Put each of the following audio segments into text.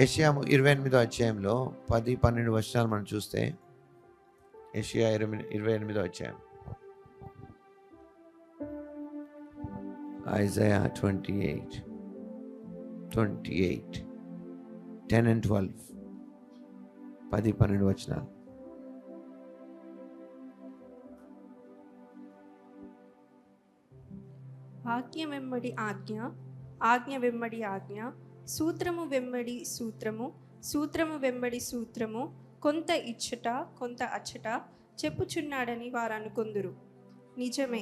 యెషయా 28వ అధ్యాయంలో 10, 12 వచనాలు మనం చూస్తే, యెషయా 28వ అధ్యాయం, ఐజయా 28, 10 and 12, 10, 12 వచనాలు. ఆజ్ఞ వెంబడి ఆజ్ఞ, ఆజ్ఞ వెంబడి ఆజ్ఞ, సూత్రము వెంబడి సూత్రము, సూత్రము వెంబడి సూత్రము, కొంత ఇచ్చట కొంత అచ్చట చెప్పుచున్నాడని వారు అనుకొందురు. నిజమే,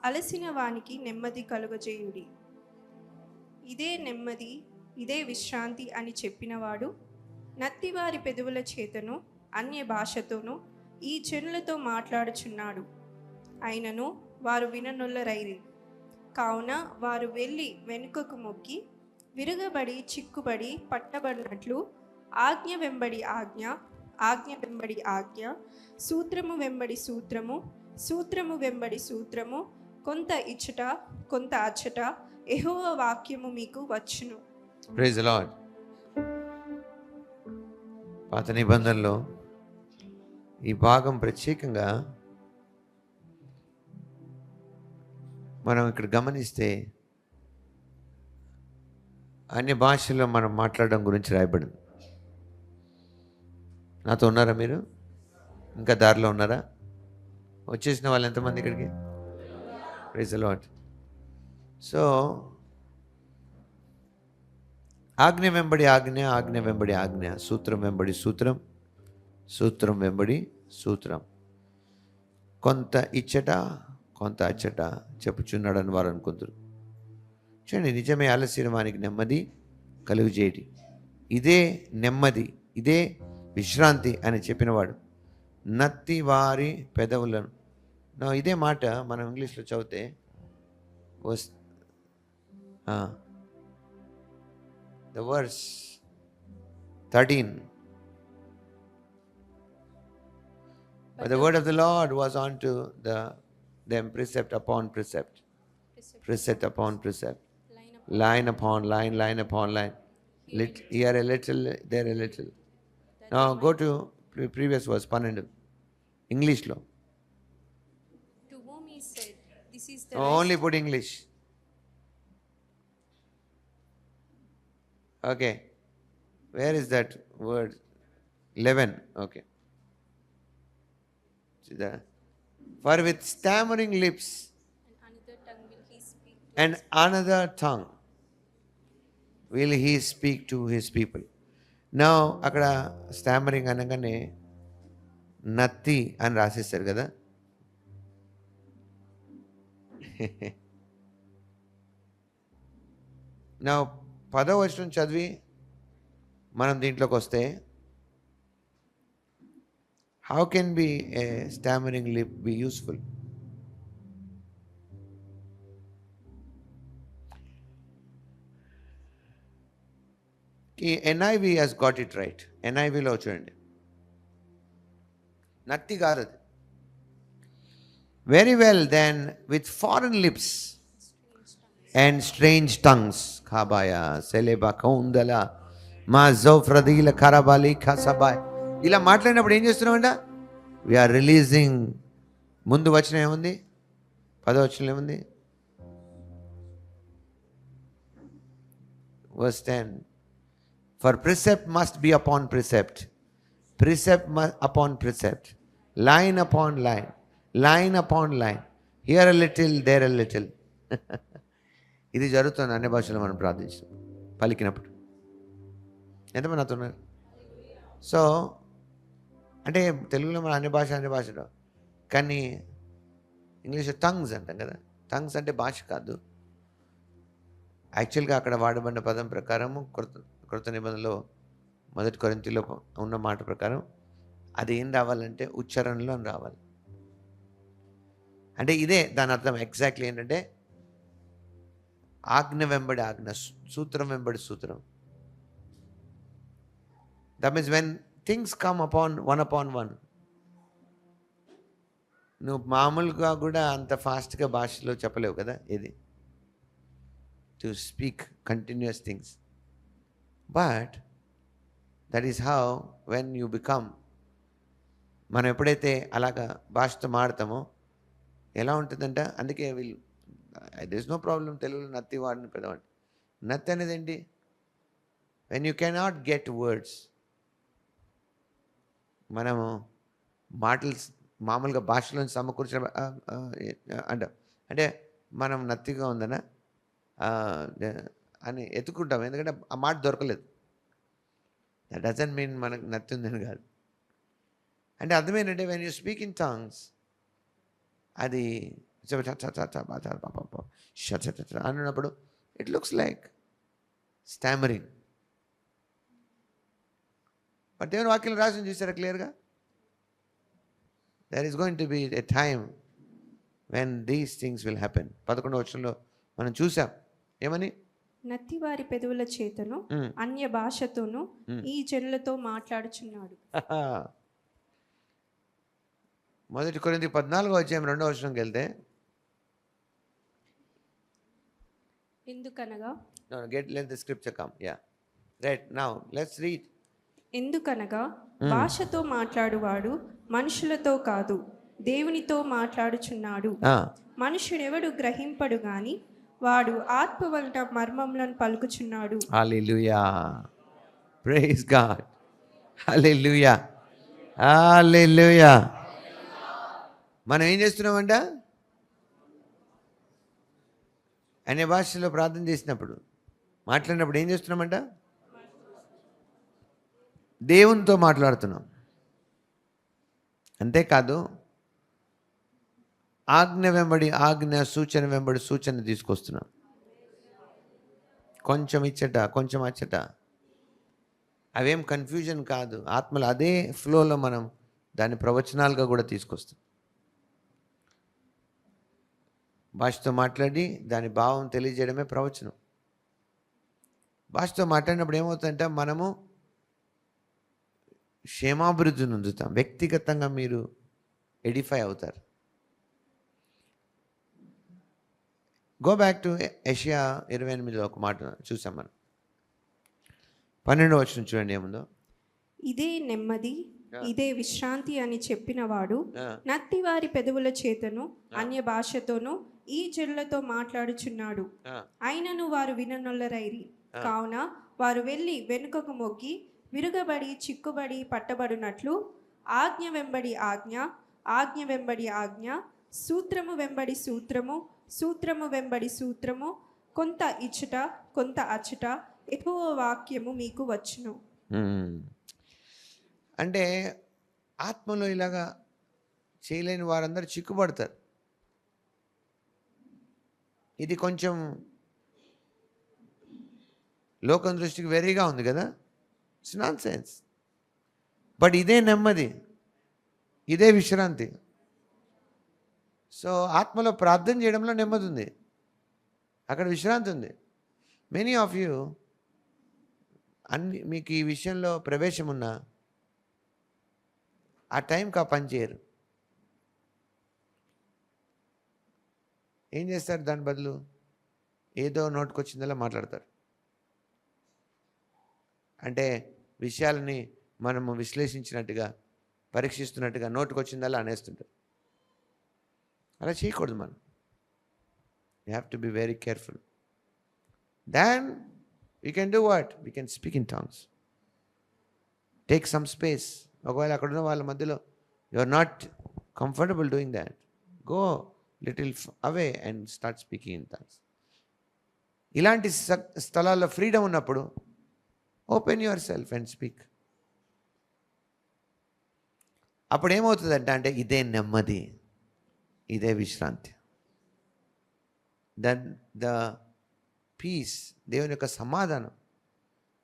అలసిన వానికి నెమ్మది కలుగజేయుడి. ఇదే నెమ్మది, ఇదే విశ్రాంతి అని చెప్పినవాడు నత్తివారి పెదవుల చేతను అన్య భాషతోనూ ఈ జనులతో మాట్లాడుచున్నాడు. అయినను వారు విననొల్లరైరి. కావున వారు వెళ్ళి వెనుకకు మొక్కి విరగబడి చిక్కుబడి పట్టబడినట్లు ఆజ్ఞ వెంబడి ఆజ్ఞ, ఆజ్ఞ వెంబడి ఆజ్ఞ, సూత్రము వెంబడి సూత్రము, సూత్రము వెంబడి సూత్రము, కొంత ఇచ్చట కొంత అచ్చట యెహోవా వాక్యము మీకు వచ్చును. Praise the Lord. పాత నిబంధనలో ఈ భాగం ప్రత్యేకంగా మనం ఇక్కడ గమనిస్తే అన్ని భాషల్లో మనం మాట్లాడడం గురించి రాయబడింది. నాతో ఉన్నారా మీరు? ఇంకా దారిలో ఉన్నారా? వచ్చేసిన వాళ్ళు ఎంతమంది ఇక్కడికి? Praise the lord. సో ఆజ్ఞ వెంబడి ఆజ్ఞ, ఆజ్ఞ వెంబడి ఆజ్ఞ, సూత్రం వెంబడి సూత్రం, సూత్రం వెంబడి సూత్రం, కొంత ఇచ్చట కొంత అచ్చట చెప్పుచున్నాడని వారు అనుకుంటారు. చూడండి, నిజమే, ఆలస్యం వానికి నెమ్మది కలుగుజేయటి. ఇదే నెమ్మది, ఇదే విశ్రాంతి అని చెప్పినవాడు నత్తి వారి పెదవులను. ఇదే మాట మనం ఇంగ్లీష్లో చదివితే the verse 13. But the word of the Lord was unto them precept upon precept, precept upon precept, line upon line, line upon line. Here a little, there a little. Now go to previous verse 12. English lo. To whom he said, this is the Only put English. Okay. Where is that word? 11. Okay. See that? For with stammering lips and another tongue will he speak to his people. Now, అక్కడ stammering అనగానే నత్తి అని రాసేస్తారు కదా. నా 10వ వచనం చదివి మనం దీంట్లోకి వస్తే, how can be A stammering lip be useful? NIV has got it right. NIVలో చూడండి, నత్తి కాదు అది. Very well then with foreign lips and strange tongues, Kabaya, Seleba, Kaundala, Ma Zofradila, Karabali, Kasabay. ఇలా మాట్లాడినప్పుడు ఏం చేస్తున్నామంట? We are releasing. ముందు వచనం ఏముంది? 10వ వచనం ఏముంది? Verse 10. For precept must be upon precept, precept upon precept, line upon line, line upon line, here a little, there a little. ఇది జరుగుతుంది అన్ని భాషలో మనం ప్రార్థించాం పలికినప్పుడు. ఎంతమంది నాతో ఉన్నారు? సో అంటే తెలుగులో మన అన్ని భాషలో, కానీ ఇంగ్లీష్లో టంగ్స్ అంటాం కదా. టంగ్స్ అంటే భాష కాదు. యాక్చువల్గా అక్కడ వాడబడిన పదం ప్రకారము కృత నిబంధనలో 1 కొరింథీలో ఉన్న మాట ప్రకారం అది ఏం రావాలంటే ఉచ్చారణలో రావాలి. అంటే ఇదే దాని అర్థం. ఎగ్జాక్ట్లీ ఏంటంటే ఆజ్ఞ వెంబడి ఆజ్ఞ, సూత్రం వెంబడి సూత్రం. That means when things come upon one, నువ్వు మామూలుగా కూడా అంత ఫాస్ట్గా భాషలో చెప్పలేవు కదా. ఇది to speak continuous things. But that is how when you become, మనం ఎప్పుడైతే అలాగా భాషతో మాడతామో ఎలా ఉంటుందంట. అందుకే వీళ్ళు దర్ ఇస్ నో ప్రాబ్లం తెలుగులో నత్తి వాడిని పెద్దవాడిని. నత్తి అనేది ఏంటి? When you cannot get words. మనము మాటలు మామూలుగా భాషలో సమకూర్చిన అంట అంటే మనం నత్తిగా ఉందనా అని ఎత్తుకుంటాం, ఎందుకంటే ఆ మాట దొరకలేదు. దట్ డజంట్ మీన్ మనకు నత్తి ఉందని కాదు. అంటే అర్థం ఏంటంటే when you speak in tongues, అది అన్నప్పుడు it looks like stammering. But దేవుని వాక్యం రాసిన చూసారా క్లియర్గా? There is going to be a time when these things will happen. 11వ వచనంలో మనం చూసాం ఏమని, నత్తి వారి పెదవుల చేతను అన్య భాషతోను ఈ జనులతో మాట్లాడుచున్నాడు. మొదటి కొరింథీ 14వ అధ్యాయం 2వ వచనంకి వెళ్తే, ఎందుకనగా let the scripture come. Yeah, right now let's read. ఎందుకనగా భాషతో మాట్లాడువాడు మనుషులతో కాదు దేవునితో మాట్లాడుచున్నాడు. మనుషుడెవడు గ్రహింపడు గాని వాడు ఆత్మ వలన మర్మములను పలుకుచున్నాడు. హల్లెలూయా, ప్రైజ్ గాడ్, హల్లెలూయా, హల్లెలూయా. మనం ఏం చేస్తున్నామంట? అనే భాషలో ప్రార్థన చేసినప్పుడు, మాట్లాడినప్పుడు ఏం చేస్తున్నామంట? దేవునితో మాట్లాడుతున్నాం. అంతేకాదు ఆజ్ఞ వెంబడి ఆజ్ఞ, సూచన వెంబడి సూచన తీసుకొస్తున్నాం. కొంచెం ఇచ్చట కొంచెం అచ్చట, అవేం కన్ఫ్యూజన్ కాదు. ఆత్మలో అదే ఫ్లోలో మనం దాన్ని ప్రవచనాలుగా కూడా తీసుకొస్తాం. భాషతో మాట్లాడి దాని భావం తెలియజేయడమే ప్రవచనం. భాషతో మాట్లాడినప్పుడు ఏమవుతుందంటే మనము క్షేమాభివృద్ధి నొందుతాం. వ్యక్తిగతంగా మీరు ఎడిఫై అవుతారు. గో బ్యాక్ టు యెషయా 28లో ఒక మాట చూసాం మనం. 12వ వచనం చూడండి ఏముందో. ఇదే నెమ్మది, ఇదే విశ్రాంతి అని చెప్పినవాడు నత్తి వారి పెదవుల చేతను అన్య భాషతోను ఈ జనులతో మాట్లాడుచున్నాడు. అయినను వారు విననొల్లరైరి. కావున వారు వెళ్ళి వెనుకకు మొగ్గి విరుగబడి చిక్కుబడి పట్టబడినట్లు ఆజ్ఞ వెంబడి ఆజ్ఞ, ఆజ్ఞ వెంబడి ఆజ్ఞ, సూత్రము వెంబడి సూత్రము, సూత్రము వెంబడి సూత్రము, కొంత ఇచ్చుట కొంత అచ్చుట యెహోవా వాక్యము మీకు వచ్చును. అంటే ఆత్మలో ఇలాగా చేయలేని వారందరూ చిక్కుపడతారు. ఇది కొంచెం లోకం దృష్టికి వెరీగా ఉంది కదా, ఇట్స్ నాన్ సెన్స్. బట్ ఇదే నెమ్మది, ఇదే విశ్రాంతి. సో ఆత్మలో ప్రార్థన చేయడంలో నెమ్మది ఉంది, అక్కడ విశ్రాంతి ఉంది. మెనీ ఆఫ్ యూ మీకు ఈ విషయంలో ప్రవేశం ఉన్నా ఆ టైంకి ఆ పని చేయరు. ఏం చేస్తారు? దాని బదులు ఏదో నోటుకొచ్చిందలా మాట్లాడతారు. అంటే విషయాలని మనము విశ్లేషించినట్టుగా, పరీక్షిస్తున్నట్టుగా నోటుకొచ్చిందలా అనేస్తుంటారు. అలా చేయకూడదు మనం. You have to be very careful. Then we can do what? We can speak in tongues. Take some space. ఒకవేళ అక్కడ ఉన్న వాళ్ళ మధ్యలో you are not comfortable doing that, go little away and start speaking in tongues. ఇలాంటి స్థలాల్లో freedom ఉన్నప్పుడు open yourself and speak. అప్పుడు ఏమవుతుందంటే అంటే ఇదే నెమ్మది, ఇదే విశ్రాంతి. దెన్ ద పీస్, దేవుని యొక్క సమాధానం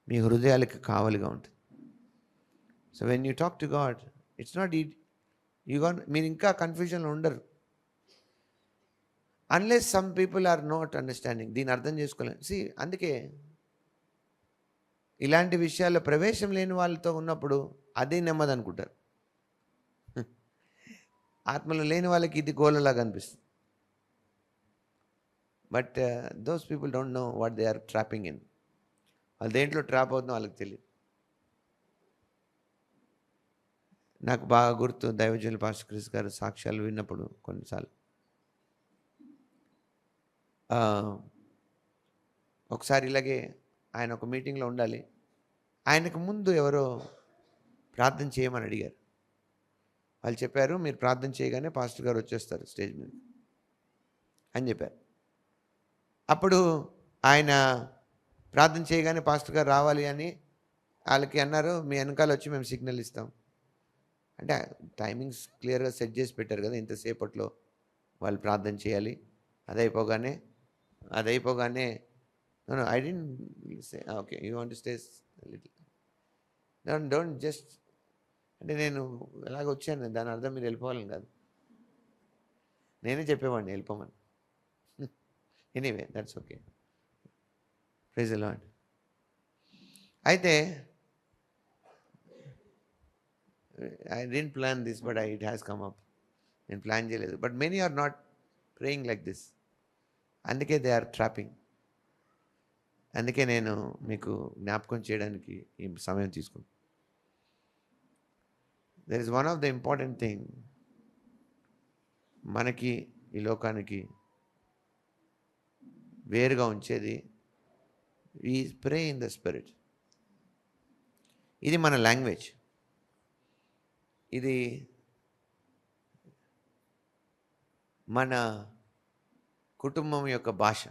మీ హృదయాలకు కావలిగా ఉంటుంది. So when you talk to God, it's not మీరు ఇంకా కన్ఫ్యూజన్లో ఉండరు. Unless some people are not understanding. దీన్ని అర్థం చేసుకోలేము. అందుకే ఇలాంటి విషయాల్లో ప్రవేశం లేని వాళ్ళతో ఉన్నప్పుడు అదే నెమ్మది అనుకుంటారు. ఆత్మలో లేని వాళ్ళకి ఇది గోలలాగా అనిపిస్తుంది. But those people don't know what they are trapping in. వాళ్ళు దేంట్లో ట్రాప్ అవుతుందో వాళ్ళకి తెలియదు. నాకు బాగా గుర్తు దైవజనులు పాస్టర్ క్రిస్ గారు సాక్ష్యాలు విన్నప్పుడు కొన్నిసార్లు ఒకసారి ఇలాగే ఆయన ఒక మీటింగ్లో ఉండాలి. ఆయనకు ముందు ఎవరో ప్రార్థన చేయమని అడిగారు. వాళ్ళు చెప్పారు, మీరు ప్రార్థన చేయగానే పాస్టర్ గారు వచ్చేస్తారు స్టేజ్ మీద అని చెప్పారు. అప్పుడు ఆయన ప్రార్థన చేయగానే పాస్టర్ గారు రావాలి అని వాళ్ళకి అన్నారు, మీ వెనకాల వచ్చి మేము సిగ్నల్ ఇస్తాం అంటే టైమింగ్స్ క్లియర్గా సెట్ చేసి పెట్టారు కదా, ఇంతసేపట్లో వాళ్ళు ప్రార్థన చేయాలి. అదైపోగానే I don't say okay you want to stay little don't just అంటే నేను ఎలాగ వచ్చాను దాని అర్థం మీరు వెళ్ళిపోవాలని కాదు, నేనే చెప్పేవాడిని వెళ్ళిపోమని. Anyway that's okay, praise the Lord. అయితే I didn't plan this, but it has come up. నేను ప్లాన్ చేయలేదు. But many are not praying like this. అందుకే దే ఆర్ ట్రాపింగ్. అందుకే నేను మీకు జ్ఞాపకం చేయడానికి ఈ సమయం తీసుకుంటాను. There is one of the important thing మనకి ఈ లోకానికి వేరుగా ఉంచేది we pray in the spirit. ఇది మన లాంగ్వేజ్, ఇది మన కుటుంబం యొక్క భాష.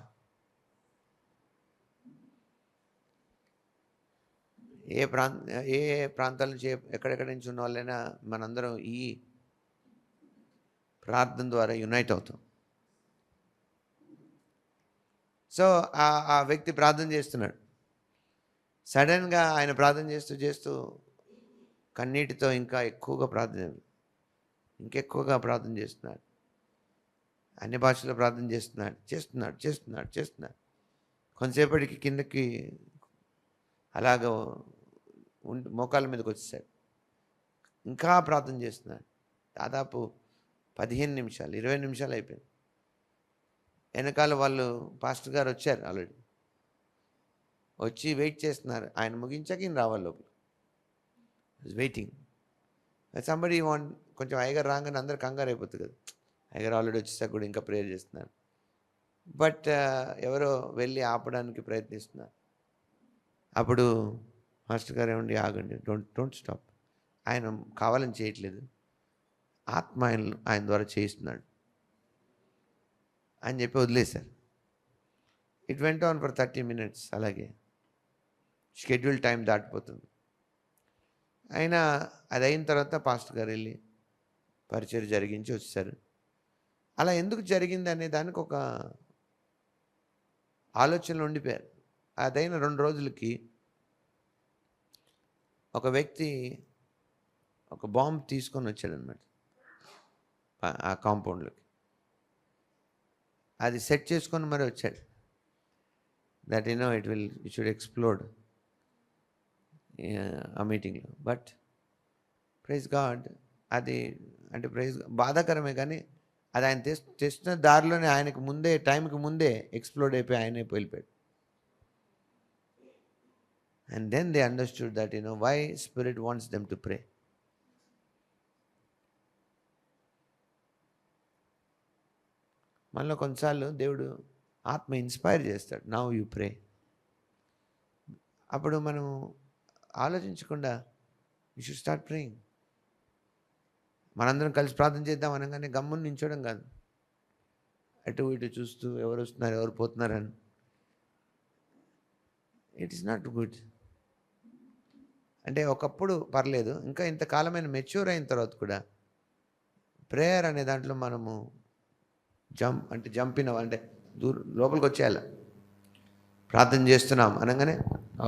ఏ ప్రాంతాల నుంచి ఎక్కడెక్కడి నుంచి ఉన్న వాళ్ళైనా మనందరం ఈ ప్రార్థన ద్వారా యునైట్ అవుతాం. సో ఆ వ్యక్తి ప్రార్థన చేస్తున్నాడు. సడన్గా ఆయన ప్రార్థన చేస్తూ కన్నీటితో ఇంకా ఎక్కువగా ఇంకెక్కువగా ప్రార్థన చేస్తున్నాడు. అన్ని భాషలో ప్రార్థన చేస్తున్నాడు. కొంతసేపటికి కిందకి అలాగ మోకాళ్ళ మీదకి వచ్చేసాడు. ఇంకా ప్రార్థన చేస్తున్నాడు. దాదాపు 15 నిమిషాలు 20 నిమిషాలు అయిపోయింది. వెనకాల వాళ్ళు పాస్టర్ గారు వచ్చారు, ఆల్రెడీ వచ్చి వెయిట్ చేస్తున్నారు. ఆయన ముగించాక ఈయన రావాలి లోపల. వెయిటింగ్ సంబడి కొంచెం అయ్యగారు రాగానే అందరు కంగారు అయిపోతుంది కదా, అయ్యగారు ఆల్రెడీ వచ్చేసాక కూడా ఇంకా ప్రేయర్ చేస్తున్నారు. బట్ ఎవరో వెళ్ళి ఆపడానికి ప్రయత్నిస్తున్నారు. అప్పుడు మాస్టర్ గారు ఏమండి ఆగండి, డోంట్ స్టాప్, ఆయన కావాలని చేయట్లేదు, ఆత్మ ఆయన ద్వారా చేయిస్తున్నాడు అని చెప్పి వదిలేశారు. It went on for 30 minutes. అలాగే షెడ్యూల్ టైం దాటిపోతుంది. అయినా అది అయిన తర్వాత పాస్టర్ గారు వెళ్ళి పరిచయం జరిగించి వచ్చేసారు. అలా ఎందుకు జరిగింది అనే దానికి ఒక ఆలోచనలు ఉండిపోయారు. అదైన 2 రోజులకి ఒక వ్యక్తి ఒక బాంబు తీసుకొని వచ్చాడనమాట ఆ కాంపౌండ్లోకి. అది సెట్ చేసుకొని మరి వచ్చాడు. దట్ ఇట్ షుడ్ ఎక్స్ప్లోడ్ ఆ మీటింగ్లో. బట్ ప్రైజ్ గాడ్, అది అంటే బాధాకరమే, కానీ అది ఆయన తెచ్చిన దారిలోనే ఆయనకు ముందే టైంకి ముందే ఎక్స్ప్లోడ్ అయిపోయి ఆయనే వెళ్ళిపోయాడు. And then they understood that why spirit wants them to pray. మనలో కొన్నిసార్లు దేవుడు ఆత్మ ఇన్స్పైర్ చేస్తాడు, నౌ యూ ప్రే. అప్పుడు మనం ఆలోచించకుండా యూ షుడ్ స్టార్ట్ ప్రేయింగ్. మనందరం కలిసి ప్రార్థన చేద్దాం అనగానే గమ్మున నించోడం కాదు, అటు ఇటు చూస్తూ ఎవరు వస్తున్నారు ఎవరు పోతున్నారని. It is not good. అంటే ఒకప్పుడు పర్లేదు, ఇంకా ఇంతకాలమైన మెచ్యూర్ అయిన తర్వాత కూడా ప్రేయర్ అనే దాంట్లో మనము జంపిన అంటే లోపలికి వచ్చేయాలి. ప్రార్థన చేస్తున్నాం అనగానే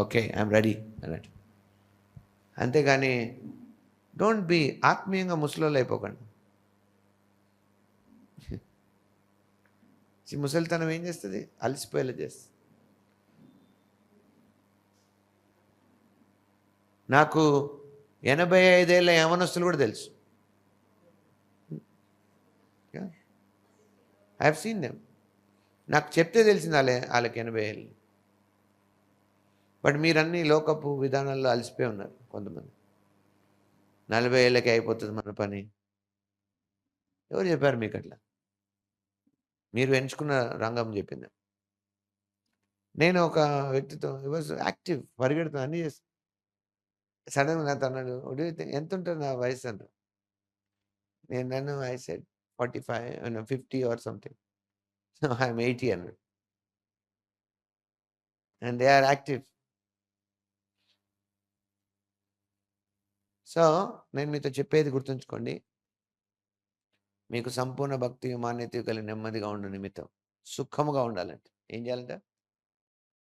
ఓకే ఐఎమ్ రెడీ అన్నట్టు. అంతేగాని డోంట్ బీ ఆత్మీయంగా ముసలోళ్ళు అయిపోకండి. ముసలితనం ఏం చేస్తుంది? అలసిపోయేలా చేస్తుంది. నాకు 85 ఏళ్ళ యవనస్తులు కూడా తెలుసు. I have seen them. నాకు చెప్తే తెలిసింది వాళ్ళకి 80 ఏళ్ళు. బట్ మీరన్నీ లోకపు విధానాల్లో అలసిపోయి ఉన్నారు కొంతమంది. 40 ఏళ్ళకే అయిపోతుంది మన పని. ఎవరు చెప్పారు మీకు అట్లా? మీరు ఎంచుకున్న రంగం చెప్పింది. నేను ఒక వ్యక్తితో హి వాస్ యాక్టివ్, పరిగెడుతున్నా అన్నీ చేస్తా. సడెన్‌గా నాతో అన్నాడు, "వుడ్ యూ థింక్ ఎంతుంటది నా వయసు" అన్నాడు. నన్ను I said 45 no 50 or something. So, I am 80 అన్నాడు. And they are active. So, నేను మీతో చెప్పేది గుర్తుంచుకోండి. మీకు సంపూర్ణ భక్తి, మాన్యత కలిగి నెమ్మదిగా ఉండు నిమిత్తం, సుఖముగా ఉండాలంటే ఏం చేయాలంట?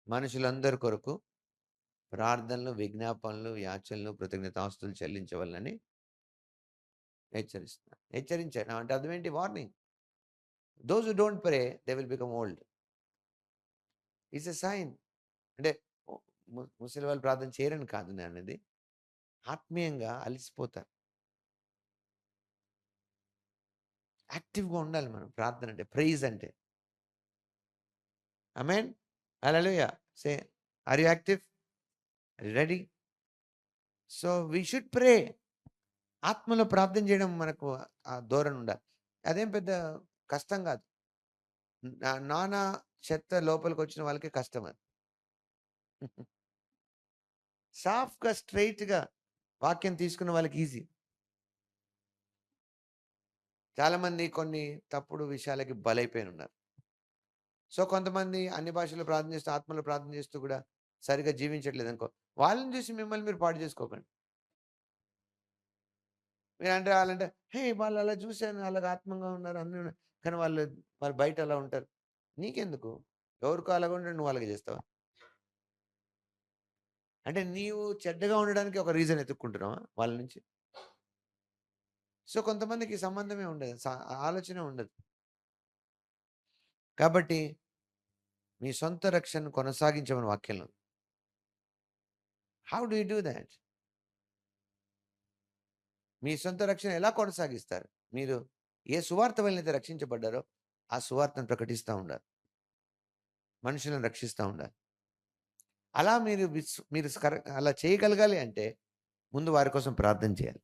మనుషులందరి కొరకు ప్రార్థనలు, విజ్ఞాపనలు, యాచనలు, కృతజ్ఞతాస్తుతులు చెల్లించవలెనని హెచ్చరించాడు. అంటే అర్థం ఏంటి? Warning. Those who don't pray they will become old. It's a sign. అంటే ముసలి వాళ్ళు ప్రార్థన చేయరని కాదు నేననేది. ఆత్మీయంగా అలసిపోతారు. యాక్టివ్‌గా ఉండాలి మనం ప్రార్థన అంటే, ప్రైజ్ అంటే. ఆమేన్. హల్లెలూయా. Say, are you active? Are you ready? So, we should pray. ఆత్మలో ప్రార్థన చేయడం మనకు ఆ ధోరణి ఉండాలి. అదేం పెద్ద కష్టం కాదు. నానా చెత్త లోపలికొచ్చిన వాళ్ళకి కష్టం అది. సాఫ్ట్‌గా, స్ట్రెయిట్‌గా వాక్యం తీసుకున్న వాళ్ళకి ఈజీ. చాలామంది కొన్ని తప్పుడు విషయాలకి బలైపోయినున్నారు. సో, కొంతమంది అన్ని భాషల్లో ప్రార్థన చేస్తూ, ఆత్మలో ప్రార్థన చేస్తూ కూడా సరిగ్గా జీవించట్లేదనుకో, వాళ్ళని చూసి మిమ్మల్ని మీరు పాడు చేసుకోకండి. మీరంటే ఆళ్ళంటే, హే! వాళ్ళు అలా చూసాను, అలాగా ఆత్మంగా ఉన్నారు అన్నీ ఉన్నాయి. కానీ వాళ్ళు మరి బయట అలా ఉంటారు. నీకెందుకు? ఎవరికో అలాగా ఉంటే నువ్వు అలాగే చేస్తావా? అంటే నీవు చెడ్డగా ఉండడానికి ఒక రీజన్ ఎతుక్కుంటున్నావా వాళ్ళ నుంచి? సో, కొంతమందికి సంబంధమే ఉండదు. ఆలోచనే ఉండదు. కాబట్టి మీ సొంత రక్షణను కొనసాగించమని వాక్యంలో. How do you do that? మీ సొంత రక్షణ ఎలా కొనసాగిస్తారు? మీరు ఏ సువార్త వలనైతే రక్షించబడ్డారో, ఆ సువార్తను ప్రకటిస్తా ఉండాలి. మనుషులను రక్షిస్తా ఉండాలి. అలా మీరు అలా చేయగలగాలి అంటే, ముందు వారి కోసం ప్రార్థన చేయాలి.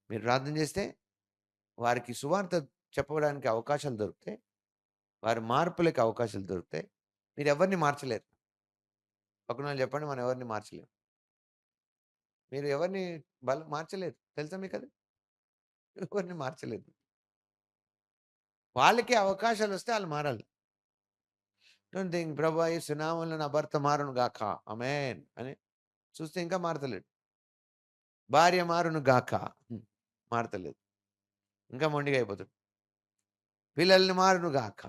మీరు ప్రార్థన చేస్తే, వారికి సువార్త చెప్పడానికి అవకాశాలు దొరుకుతాయి. వారి మార్పులకి అవకాశాలు దొరుకుతాయి. మీరెవరిని మార్చలేరు. పక్కనోళ్ళు చెప్పండి, మనం ఎవరిని మార్చలేం. మీరు ఎవరిని మార్చలేరు. తెలుసా మీకది? ఎవరిని మార్చలేరు. వాళ్ళకే అవకాశాలొస్తే ఆళ్ళు మారాలి. డోంట్ థింక్ ప్రభువా యేసు నామములో నా భర్త మారును గాక. ఆమేన్ అని చూస్తే ఇంకా మారతలేడు. భార్య మారును గాక. మారతలేదు. ఇంకా మొండిగా అయిపోతాడు. పిల్లల్ని మారును గాక.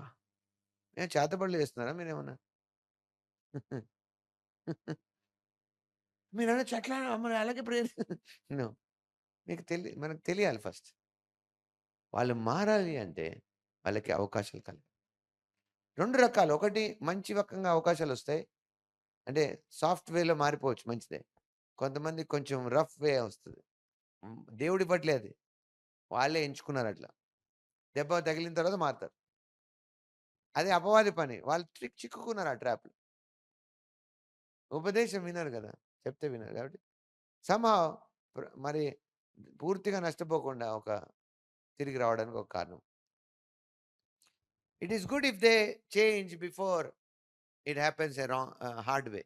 ఏం చేతబడులు చేస్తున్నారా మీరేమన్నా? మీరనొచ్చు అట్లా మరి అలాగే ప్రేయర్ నో. మనకు తెలియాలి ఫస్ట్. వాళ్ళు మారాలి అంటే వాళ్ళకి అవకాశాలు కలగాలి. 2 రకాలు. ఒకటి మంచి రకంగా అవకాశాలొస్తాయి. అంటే సాఫ్ట్ వేలో మారిపోవచ్చు మంచిదే. కొంతమందికి కొంచెం రఫ్ వే వస్తది. దేవుడివ్వట్లే అది. వాళ్ళే ఎంచుకున్నారట్లా. దెబ్బ తగిలిన తర్వాత మారతారు. అది అపవాది పని. వాళ్ళు చిక్కుకున్నారు ఆ ట్రాప్‌లో. ఉపదేశం వినరు గదా! చెప్తే వినరు కాబట్టి సమ్‌హౌ మరి పూర్తిగా నష్టపోకుండా తిరిగి రావడానికి ఒక కారణం. It is good if they change before it happens a hard way.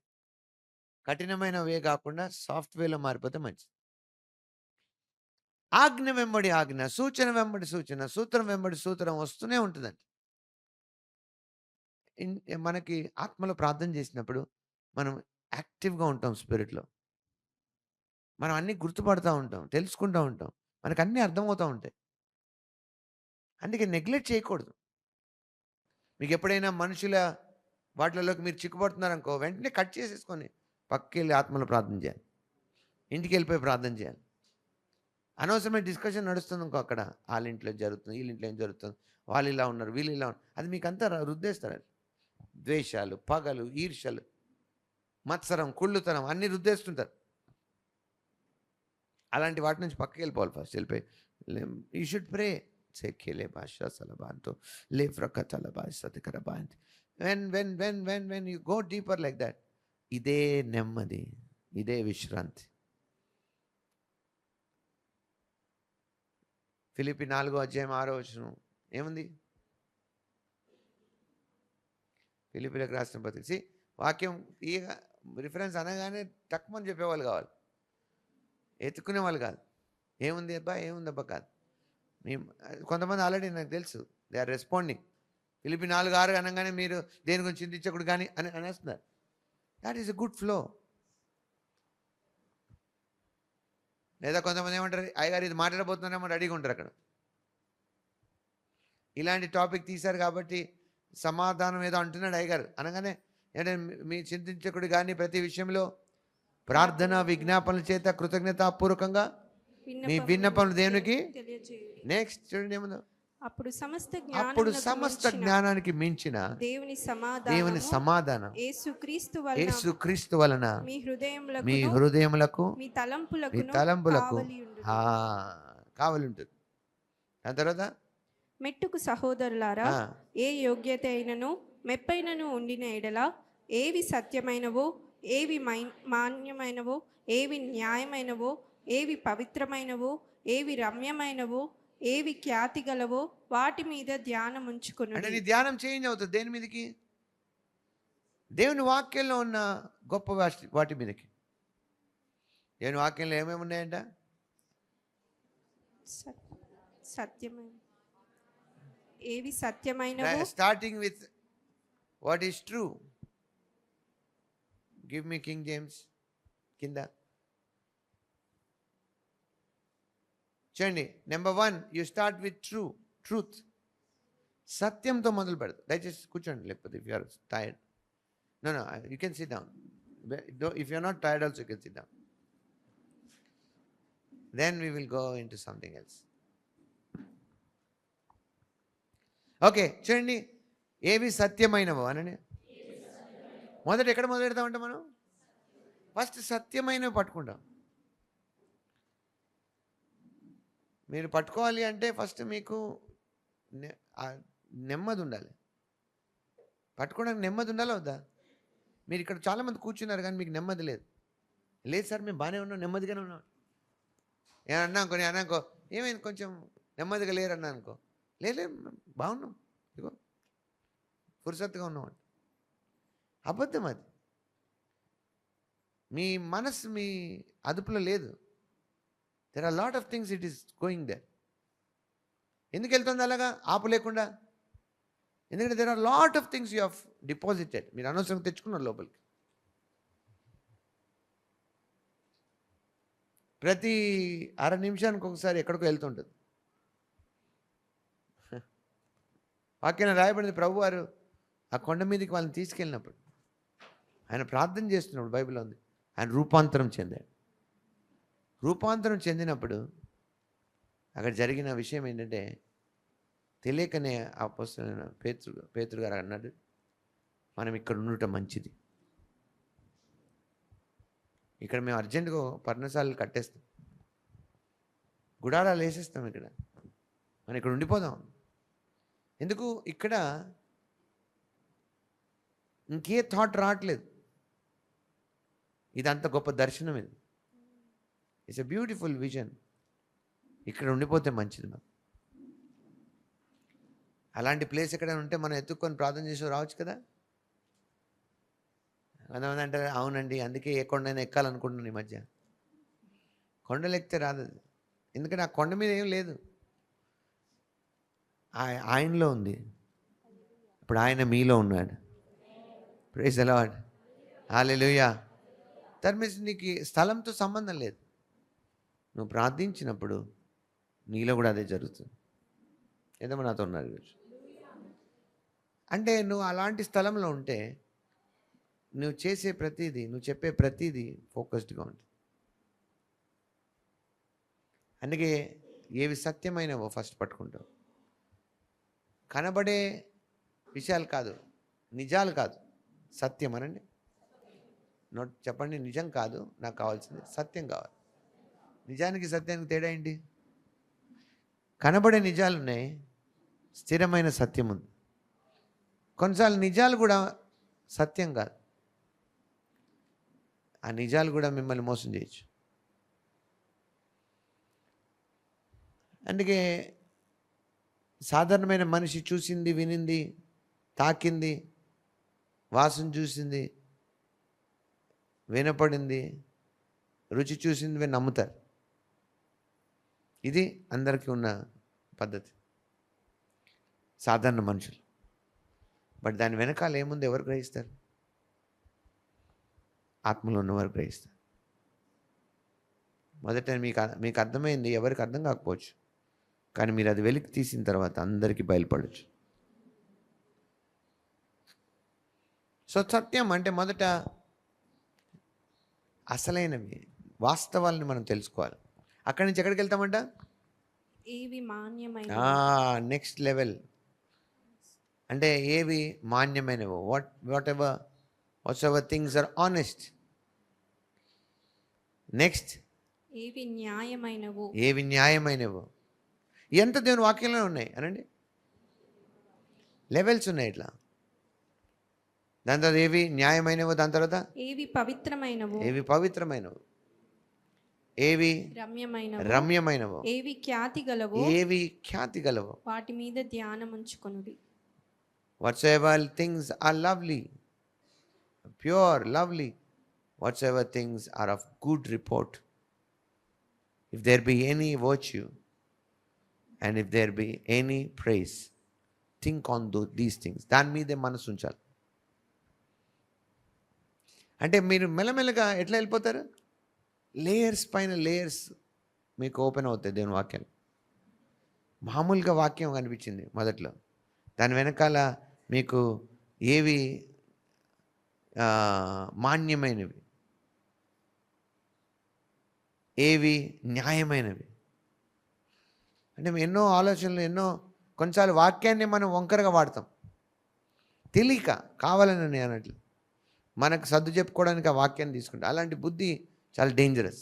కఠినమైన వే గాకుండా సాఫ్ట్ వేలో మారిపోతే మంచిది. ఆజ్ఞ వెంబడి ఆజ్ఞ, సూచన వెంబడి సూచన, సూత్రం వెంబడి సూత్రం వస్తూనే ఉంటదండి. మనకి ఆత్మలో ప్రార్థన చేసినప్పుడు మనం యాక్టివ్‌గా ఉంటాం స్పిరిట్‌లో. మనం అన్నీ గుర్తుపడతా ఉంటాం. తెలుసుకుంటా ఉంటాం. మనకన్నీ అర్థమవుతా ఉంటాయి. అందుకే నెగ్లెక్ట్ చేయకూడదు. మీకెప్పుడైనా మనుషుల వాటిలలోకి మీరు చిక్కుపడుతున్నారనుకో, వెంటనే కట్ చేసేసుకొని పక్కకెళ్ళి ఆత్మలో ప్రార్థన చేయాలి. ఇంటికెళ్ళిపోయి ప్రార్థన చేయాలి. అనవసరమైన డిస్కషన్ నడుస్తుందనుకో అక్కడ. ఆళ్ళింట్లో జరుగుతుంది, ఈళ్ళింట్లో ఏం జరుగుతుంది, వాళ్ళిలా ఉన్నారు, వీళ్ళిలా ఉన్నారు. అది మీకంతా రుద్దేస్తారది. ద్వేషాలు, పగలు, ఈర్ష్యలు, మత్సరం, కుళ్ళుతనం అన్నీ రుద్దేస్తుంటారు. అలాంటి వాటి నుంచి పక్కకెళ్ళిపోవాలి ఫస్ట్. వెళ్ళిపోయి యూ షుడ్ ప్రే. సెకెలే భాష సలబాంతో లేఫ్రకతలబా సతికరబాంత్. When you go deeper like that, ఇదే నెమ్మది, ఇదే విశ్రాంతి. ఫిలిప్పి 4:6 ఏముంది? ఫిలిప్పీలకు రాసిన పత్రిక. వాక్యం ఈ రిఫరెన్స్ అనగానే తక్కువని చెప్పేవాళ్ళు కావాలి, ఎత్తుకునే వాళ్ళు కాదు. ఏముంది అబ్బా కాదు. కొంతమంది ఆల్రెడీ నాకు తెలుసు, దే ఆర్ రెస్పాండింగ్. ఫిలిప్పి 4:6 అనగానే మీరు దేని గురించి చింతించకూడదు కానీ అని అనేస్తున్నారు. That is a good flow. లేదా కొంతమంది ఏమంటారు, అయ్యగారు ఇది మాట్లాడబోతున్నారేమో రెడీగా ఉంటారు అక్కడ. ఇలాంటి టాపిక్ తీశారు కాబట్టి సమాధానం ఏదో అంటున్నాడు అయ్యగారు అనగానే ఏంటంటే మీ చింతించకుడు కానీ ప్రతి విషయంలో ప్రార్థన విజ్ఞాపనల చేత కృతజ్ఞతాపూర్వకంగా మీ విన్నపములు దేవునికి తెలియజేయుడి. నెక్స్ట్ చూడండి ఏముందో, అప్పుడు అప్పుడు సమస్త జ్ఞానానికి మించిన దేవుని సమాధానం యేసుక్రీస్తు వలన మీ హృదయములకు మీ తలంపులకు కావలి ఉంటుంది. దాని తర్వాత మెట్టుకు సహోదరులారా, ఏ యోగ్యత అయినను మెప్పైనను ఉండిన ఎడల ఏవి సత్యమైనవో, ఏవి మాన్యమైనవో, ఏవి న్యాయమైనవో, ఏవి పవిత్రమైనవో, ఏవి రమ్యమైనవో, ఏవి ఖ్యాతి గలవో వాటి మీద ధ్యానం ఉంచుకుని. అంటే నీ ధ్యానం చేంజ్ అవుతుంది దేని మీదకి? దేవుని వాక్యంలో ఉన్న గొప్ప వాటి మీదకి. దేవుని వాక్యంలో ఏమేమి ఉన్నాయంట? సత్యమైన, ఏవి సత్యమైనవో. Starting with what is true. Give me King James కింద చూడండి. Number 1 you start with truth. సత్యంతో మొదలు పెడతారు. దయచేసి కూర్చోండి, లేకపోతే if you are tired, no you can sit down. If you are not tired also you can sit down. Then we will go in to something else. Okay చూడండి, ఏవి సత్యమైనవో అనండి. మొదట ఎక్కడ మొదలు పెడతామంటే మనం ఫస్ట్ సత్యమైనవి పట్టుకుంటాం. మీరు పట్టుకోవాలి అంటే ఫస్ట్ మీకు నెమ్మది ఉండాలి. పట్టుకోవడానికి నెమ్మది ఉండాలా వద్దా? మీరు ఇక్కడ చాలామంది కూర్చున్నారు కానీ మీకు నెమ్మది లేదు. లేదు సార్ మేము బాగానే ఉన్నాం, నెమ్మదిగానే ఉన్నాం. నేను అన్నానుకో ఏమైంది కొంచెం నెమ్మదిగా లేరు అన్నా అనుకో, లేదు బాగున్నాం, ఇగో ఫుర్సత్తుగా ఉన్నాం. అబద్ధం అది. మీ మనసు మీ అదుపులో లేదు. There are lot of things it is going there. ఎందుకు వెళ్తుంది అలాగా ఆపు లేకుండా? ఎందుకంటే there are lot of things you have deposited. మీరు అనవసరంగా తెచ్చుకున్నారు లోపలికి. ప్రతి అర నిమిషానికి ఒకసారి ఎక్కడికో వెళ్తుంటుంది. వాక్యాన్ని రాయబడింది, ప్రభు వారు ఆ కొండ మీదకి వాళ్ళని తీసుకెళ్ళినప్పుడు ఆయన ప్రార్థన చేస్తున్నప్పుడు బైబిల్లో ఉంది, ఆయన రూపాంతరం చెందాడు. రూపాంతరం చెందినప్పుడు అక్కడ జరిగిన విషయం ఏంటంటే, తెలియకనే అపోస్తలుడైన పేతురు గారు అన్నాడు, మనం ఇక్కడ ఉండటం మంచిది. ఇక్కడ మేము అర్జెంటుగా పర్ణశాలలు కట్టేస్తాం, గుడారాలు వేసేస్తాం, ఇక్కడ మనం ఇక్కడ ఉండిపోదాం. ఎందుకు? ఇక్కడ ఇంకే థాట్ రావట్లేదు. ఇదంత గొప్ప దర్శనం ఇది. It's a beautiful vision. ఇక్కడ ఉండిపోతే మంచిది. మనం అలాంటి ప్లేస్ ఎక్కడైనా ఉంటే మనం ఎత్తుక్కొని ప్రార్థన చేసి రావచ్చు కదా. కొంతమంది అంటారు, అవునండి అందుకే ఏ కొండైనా ఎక్కాలనుకుంటున్నాను ఈ మధ్య. కొండలు ఎక్కితే రాదు. ఎందుకంటే ఆ కొండ మీద ఏం లేదు, ఆయనలో ఉంది. ఇప్పుడు ఆయన మీలో ఉన్నాడు. Praise the Lord, hallelujah. That means నీకు స్థలంతో సంబంధం లేదు. నువ్వు ప్రార్థించినప్పుడు నీలో కూడా అదే జరుగుతుంది. ఏదేమో నాతో ఉన్నారు. అంటే నువ్వు అలాంటి స్థలంలో ఉంటే నువ్వు చేసే ప్రతిదీ, నువ్వు చెప్పే ప్రతిదీ ఫోకస్డ్గా ఉంటుంది. అందుకే ఏవి సత్యమైనవో ఫస్ట్ పట్టుకుంటావు. కనబడే విషయాలు కాదు, నిజాలు కాదు, సత్యం అనండి. నోట్ చెప్పండి, నిజం కాదు నాకు కావాల్సింది, సత్యం కావాలి. నిజానికి సత్యానికి తేడా ఏంటి? కనబడే నిజాలు ఉన్నాయి, స్థిరమైన సత్యం ఉంది. కొన్నిసార్లు నిజాలు కూడా సత్యం కాదు, ఆ నిజాలు కూడా మిమ్మల్ని మోసం చేయొచ్చు. అందుకే సాధారణమైన మనిషి చూసింది, వినింది, తాకింది, వాసన చూసింది, వినపడింది, రుచి చూసింది నమ్ముతారు. ఇది అందరికీ ఉన్న పద్ధతి, సాధారణ మనుషులు. బట్ దాని వెనకాల ఏముంది ఎవరు గ్రహిస్తారు? ఆత్మలో ఉన్నవారు గ్రహిస్తారు. మొదట మీకు అర్థమైంది, ఎవరికి అర్థం కాకపోవచ్చు, కానీ మీరు అది వెలికి తీసిన తర్వాత అందరికీ బయలుపడవచ్చు. సో సత్యం అంటే మొదట అసలైనవి, వాస్తవాలని మనం తెలుసుకోవాలి. అక్కడి నుంచి ఎక్కడికి వెళ్తామంట? ఏవి మాన్యమైన, నెక్స్ట్ లెవెల్. అంటే ఏవి మాన్యమైనవో, whatsoever things are honest. Next ఏవి న్యాయమైనవో, ఏవి న్యాయమైనవో. ఎంత దేవుని వాక్యంలో ఉన్నాయి అనండి, లెవెల్స్ ఉన్నాయి ఇట్లా. దాని తర్వాత ఏవి న్యాయమైనవో, దాని తర్వాత ఏవి పవిత్రమైనవో, ఏవి పవిత్రమైనవో, ఏవి రమ్యమైనవో, ఏవి ఖ్యాతి గలవో, ఏవి ఖ్యాతి గలవో, వాటి మీద ధ్యానం ఉంచుకొనుడి. whatsoever things are lovely, pure, lovely, whatsoever things are of good report, if there be any virtue and if there be any praise, think on these things. దాని మీదే మనసు ఉంచాలి. అంటే మీరు మెల్లమెల్లగా ఎట్లా వెళ్ళిపోతారు? లేయర్స్ పైన లేయర్స్ మీకు ఓపెన్ అవుతాయి దేవుని వాక్యం. మామూలుగా వాక్యం కనిపించింది మొదట్లో, దాని వెనకాల మీకు ఏవి మాన్యమైనవి, ఏవి న్యాయమైనవి. అంటే ఎన్నో ఆలోచనలు, ఎన్నో కొన్నిసార్లు వాక్యాన్ని మనం వంకరగా వాడతాం, తెలియక, కావాలని అన్నట్లు మనకు సర్దు చెప్పుకోవడానికి ఆ వాక్యాన్ని తీసుకుంటాం. అలాంటి బుద్ధి చాలా డేంజరస్.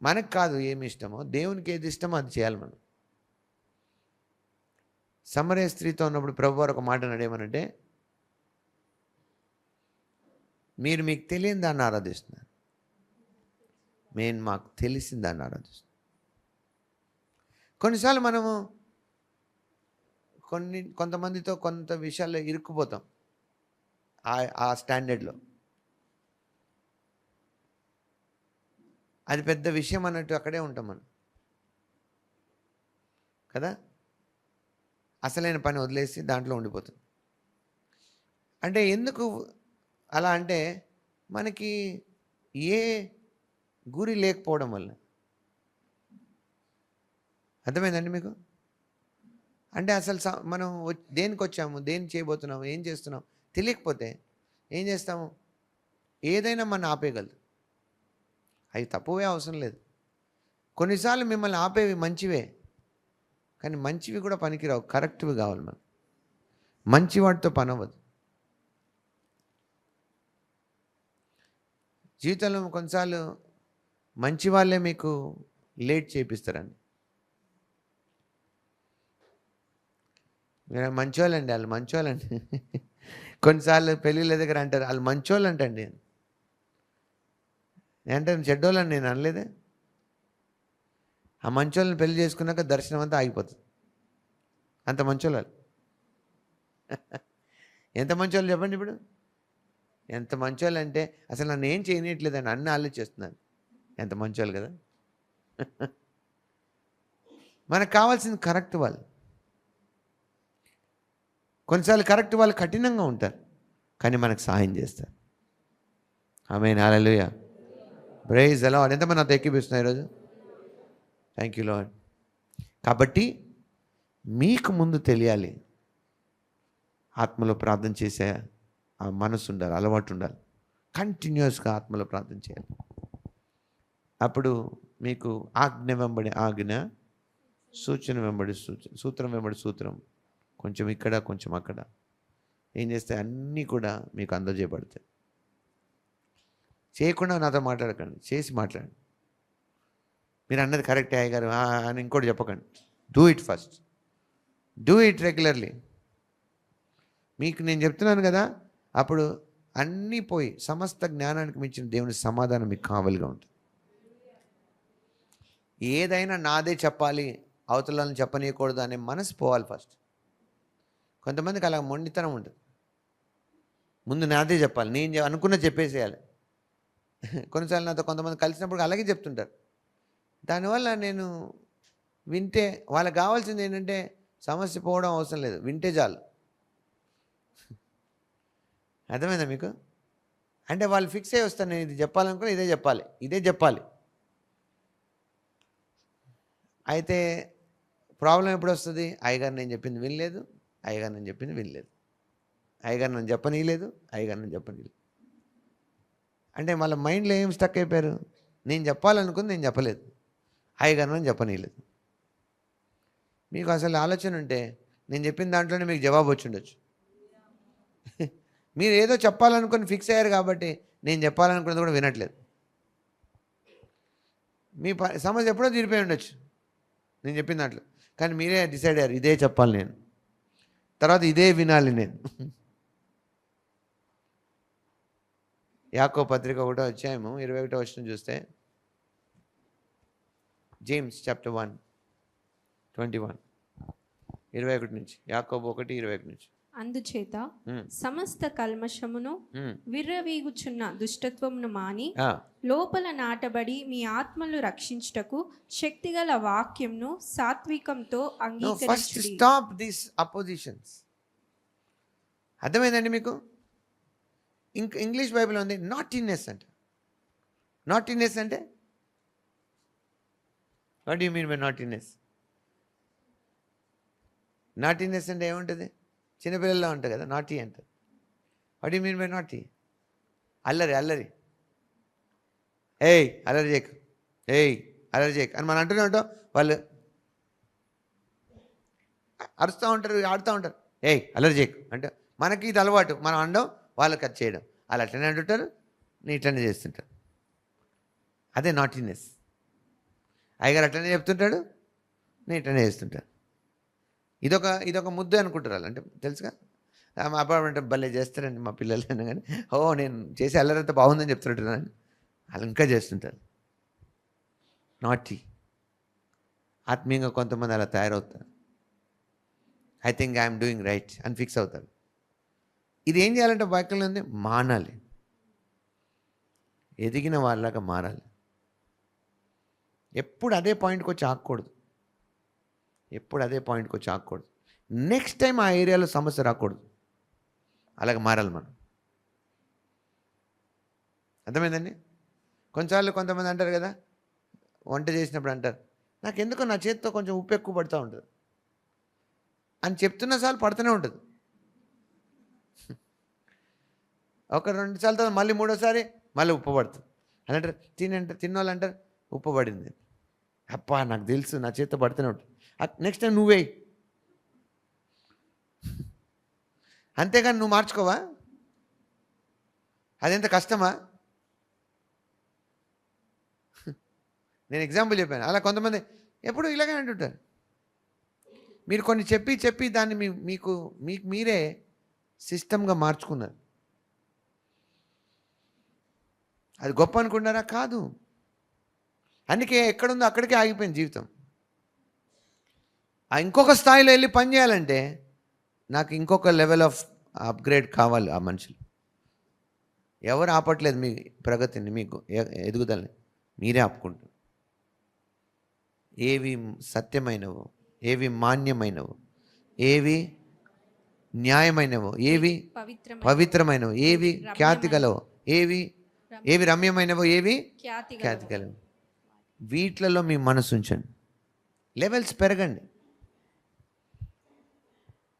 మనకు కాదు ఏమి ఇష్టమో, దేవునికి ఏది ఇష్టమో అది చేయాలి మనం. సమరయ స్త్రీతో ఉన్నప్పుడు ప్రభువారు ఒక మాట అన్నాడేమనంటే, మీరు మీకు తెలియని దాన్ని ఆరాధిస్తున్నారు, మేము మాకు తెలిసిన దాన్ని ఆరాధిస్తున్నాం. కొన్నిసార్లు మనము కొంతమందితో కొంత విషయాల్లో ఇరుక్కుపోతాం, ఆ స్టాండర్డ్లో. అది పెద్ద విషయం అన్నట్టు అక్కడే ఉంటాం మనం కదా. అసలైన పని వదిలేసి దాంట్లో ఉండిపోతుంది. అంటే ఎందుకు అలా అంటే, మనకి ఏ గురి లేకపోవడం వల్ల. అర్థమైందండి మీకు? అంటే అసలు మనం దేనికి వచ్చాము, దేని చేయబోతున్నాము, ఏం చేస్తున్నాం తెలియకపోతే ఏం చేస్తాము? ఏదైనా మనం ఆపేయగలదు. అవి తప్పువే అవసరం లేదు. కొన్నిసార్లు మిమ్మల్ని ఆపేవి మంచివే, కానీ మంచివి కూడా పనికిరావు, కరెక్ట్వి కావాలి మనం. మంచి వాటితో పని అవ్వదు. జీవితంలో కొన్నిసార్లు మంచి వాళ్ళే మీకు లేట్ చేపిస్తారండి. మీరు మంచోళ్ళండి, వాళ్ళు మంచోళ్ళండి. కొన్నిసార్లు పెళ్ళిళ్ళ దగ్గర అంటారు, వాళ్ళు మంచోళ్ళు అంటండి. అంటే చెడ్డోళ్ళని నేను అనలేదే. ఆ మంచోళ్ళని పెళ్లి చేసుకున్నాక దర్శనం అంతా ఆగిపోతుంది. అంత మంచోళ్ళు. ఎంత మంచోళ్ళు చెప్పండి ఇప్పుడు? ఎంత మంచోళ్ళు అంటే అసలు నన్ను ఏం చేయనట్లేదని అన్నీ ఆలోచిస్తున్నాను. ఎంత మంచోళ్ళు కదా. మనకు కావాల్సింది కరెక్ట్ వాళ్ళు. కొన్నిసార్లు కరెక్ట్ వాళ్ళు కఠినంగా ఉంటారు, కానీ మనకు సహాయం చేస్తారు. ఆమేన్, హల్లెలూయా, ప్రైజ్ ది లార్డ్. ఎంతమంది నాతో ఎక్కిపిస్తున్నారు ఈరోజు? Thank you lord. కాబట్టి మీకు ముందు తెలియాలి, ఆత్మలో ప్రార్థన చేసే ఆ మనసు ఉండాలి, అలవాటు ఉండాలి. కంటిన్యూస్గా ఆత్మలో ప్రార్థన చేయాలి. అప్పుడు మీకు ఆజ్ఞ వెంబడి ఆజ్ఞ, సూచన వెంబడి సూచన, సూత్రం వెంబడి సూత్రం, కొంచెం ఇక్కడ కొంచెం అక్కడ ఏం చేస్తే అన్నీ కూడా మీకు అందజేయబడతాయి. చేయకుండా నాతో మాట్లాడకండి, చేసి మాట్లాడండి. మీరు అన్నది కరెక్టే అయ్యగారు అని ఇంకోటి చెప్పకండి. Do it first, do it regularly. మీకు నేను చెప్తున్నాను కదా, అప్పుడు అన్నీ పోయి సమస్త జ్ఞానానికి మించిన దేవుని సమాధానం మీకు కావలిగా ఉంటుంది. ఏదైనా నాదే చెప్పాలి, అవతలని చెప్పనీయకూడదు అనే మనసు పోవాలి ఫస్ట్. కొంతమందికి అలా మొండితనం ఉంటుంది. ముందు నాదే చెప్పాలి, నేను అనుకున్న చెప్పేసేయాలి. కొన్నిసార్లు నాతో కొంతమంది కలిసినప్పుడు అలాగే చెప్తుంటారు. దానివల్ల నేను వింటే వాళ్ళకి కావాల్సింది ఏంటంటే సమస్య పోవడం అవసరం లేదు, వింటే చాలు. అర్థమైందా మీకు? అంటే వాళ్ళు ఫిక్స్ అయ్యి వస్తారు, నేను ఇది చెప్పాలనుకుని ఇదే చెప్పాలి. అయితే ప్రాబ్లం ఎప్పుడు వస్తుంది? అయ్యగారు నేను చెప్పింది వినలేదు, అయ్యగారు నేను చెప్పింది వినలేదు, అయ్యగారు నన్ను చెప్పనీయలేదు, అయ్యగారు నన్ను చెప్పనీయలేదు. అంటే వాళ్ళ మైండ్లో ఏం స్టక్ అయిపోయారు? నేను చెప్పాలనుకుంది నేను చెప్పలేదు, అయ్యగారు నన్ను చెప్పనీయలేదు. మీకు అసలు ఆలోచన ఉంటే నేను చెప్పిన దాంట్లోనే మీకు జవాబు వచ్చి ఉండొచ్చు. మీరు ఏదో చెప్పాలనుకుని ఫిక్స్ అయ్యారు కాబట్టి నేను చెప్పాలనుకున్నది కూడా వినట్లేదు. మీ సమస్య ఎప్పుడో తీరిపోయి ఉండొచ్చు నేను చెప్పిన దాంట్లో, కానీ మీరే డిసైడ్ అయ్యారు ఇదే చెప్పాలి నేను, తర్వాత ఇదే వినాలి నేను. యాకోబు పత్రిక 1వ అధ్యాయము 21వ వచనం చూస్తే, జేమ్స్ చాప్టర్ 1:21, 21 నుంచి, యాకోబు 1:21 నుంచి. అందుచేత సమస్త కల్మషమును విర్రవీగుచున్న దుష్టత్వమును మాని లోపల నాటబడి మీ ఆత్మలు రక్షించుటకు శక్తిగల వాక్యంను సాత్వికంతో అంగీకరించుడి. Stop this oppositions. అర్థమైందండి మీకు? ఇంకా ఇంగ్లీష్ బైబిల్ ఉంది నాటీనెస్ అంటే. నాటీనెస్ అంటే what do you mean by naughtiness? Naughtiness అంటే ఏముంటుంది? చిన్నపిల్లల్లో ఉంటుంది కదా నాటీ అంటారు. What do you mean by naughty? అల్లరి. ఏయ్ అల్లరి చేయకు అని మనం అంటూనే ఉంటాం. వాళ్ళు అరుస్తూ ఉంటారు, ఆడుతూ ఉంటారు. ఏయ్ అల్లరి చేయకు అంటే మనకి ఇది అలవాటు, మనం అనడం వాళ్ళకి అది చేయడం. వాళ్ళు అట్లనే అంటుంటారు, నీ ఇట్లనే చేస్తుంటారు. అదే నాటీనెస్. అయ్యగారు అట్లనే చెప్తుంటాడు, నేను ఇట్లనే చేస్తుంటాను. ఇదొక ముద్దు అనుకుంటారు వాళ్ళు. అంటే తెలుసుగా, మా అపార్ట్మెంట్ భలే చేస్తారండి మా పిల్లలు అయినా కానీ, నేను చేసే అల్లరంతా బాగుందని చెప్తుంటాను, వాళ్ళు ఇంకా చేస్తుంటారు. నాటీ. ఆత్మీయంగా కొంతమంది అలా తయారవుతారు. I think I'm doing right అని ఫిక్స్ అవుతారు. ఇది ఏం చేయాలంటే వాక్యంలో ఉంది, మానాలి. ఎదిగిన వాళ్ళలాగా మారాలి. ఎప్పుడు అదే పాయింట్కి వచ్చి ఆగకూడదు. నెక్స్ట్ టైం ఆ ఏరియాలో సమస్య రాకూడదు. అలాగే మారాలి మనం. అర్థమైందండి? కొన్నిసార్లు కొంతమంది అంటారు కదా, వంట చేసినప్పుడు అంటారు, నాకు ఎందుకో నా చేతితో కొంచెం ఉప్పు ఎక్కువ పడుతూ ఉంటుంది అని చెప్తున్న సార్లు పడుతూనే ఉంటుంది. ఒక 2 సార్లు తర్వాత మళ్ళీ 3వసారి మళ్ళీ ఉప్పు పడుతుంది అని అంటారు. తిన్నోళ్ళు అంటారు ఉప్పు పడింది. అప్పా నాకు తెలుసు, నా చేతితో పడుతూనే ఉంటుంది. నెక్స్ట్ టైం నువ్వే. అంతేగాని నువ్వు మార్చుకోవా? అదెంత కష్టమా? నేను ఎగ్జాంపుల్ చెప్పాను. అలా కొంతమంది ఎప్పుడు ఇలాగే అంటుంటారు. మీరు కొన్ని చెప్పి దాన్ని మీకు మీరే సిస్టమ్గా మార్చుకున్నారు. అది గొప్ప అనుకున్నారా? కాదు. అందుకే ఎక్కడుందో అక్కడికే ఆగిపోయింది జీవితం. ఇంకొక స్థాయిలో వెళ్ళి పని చేయాలంటే నాకు ఇంకొక లెవెల్ ఆఫ్ అప్గ్రేడ్ కావాలి. ఆ మనుషులు ఎవరు ఆపట్లేదు మీ ప్రగతిని, మీకు ఎదుగుదలని, మీరే ఆపుకుంటారు. ఏవి సత్యమైనవో, ఏవి మాన్యమైనవో, ఏవి న్యాయమైనవో, ఏవి పవిత్రమైనవో, ఏవి ఖ్యాతి గలవో, ఏవి రమ్యమైనవో, ఏవి ఖ్యాతి గలవో, వీటిలలో మీ మనసు ఉంచండి. లెవెల్స్ పెరగండి.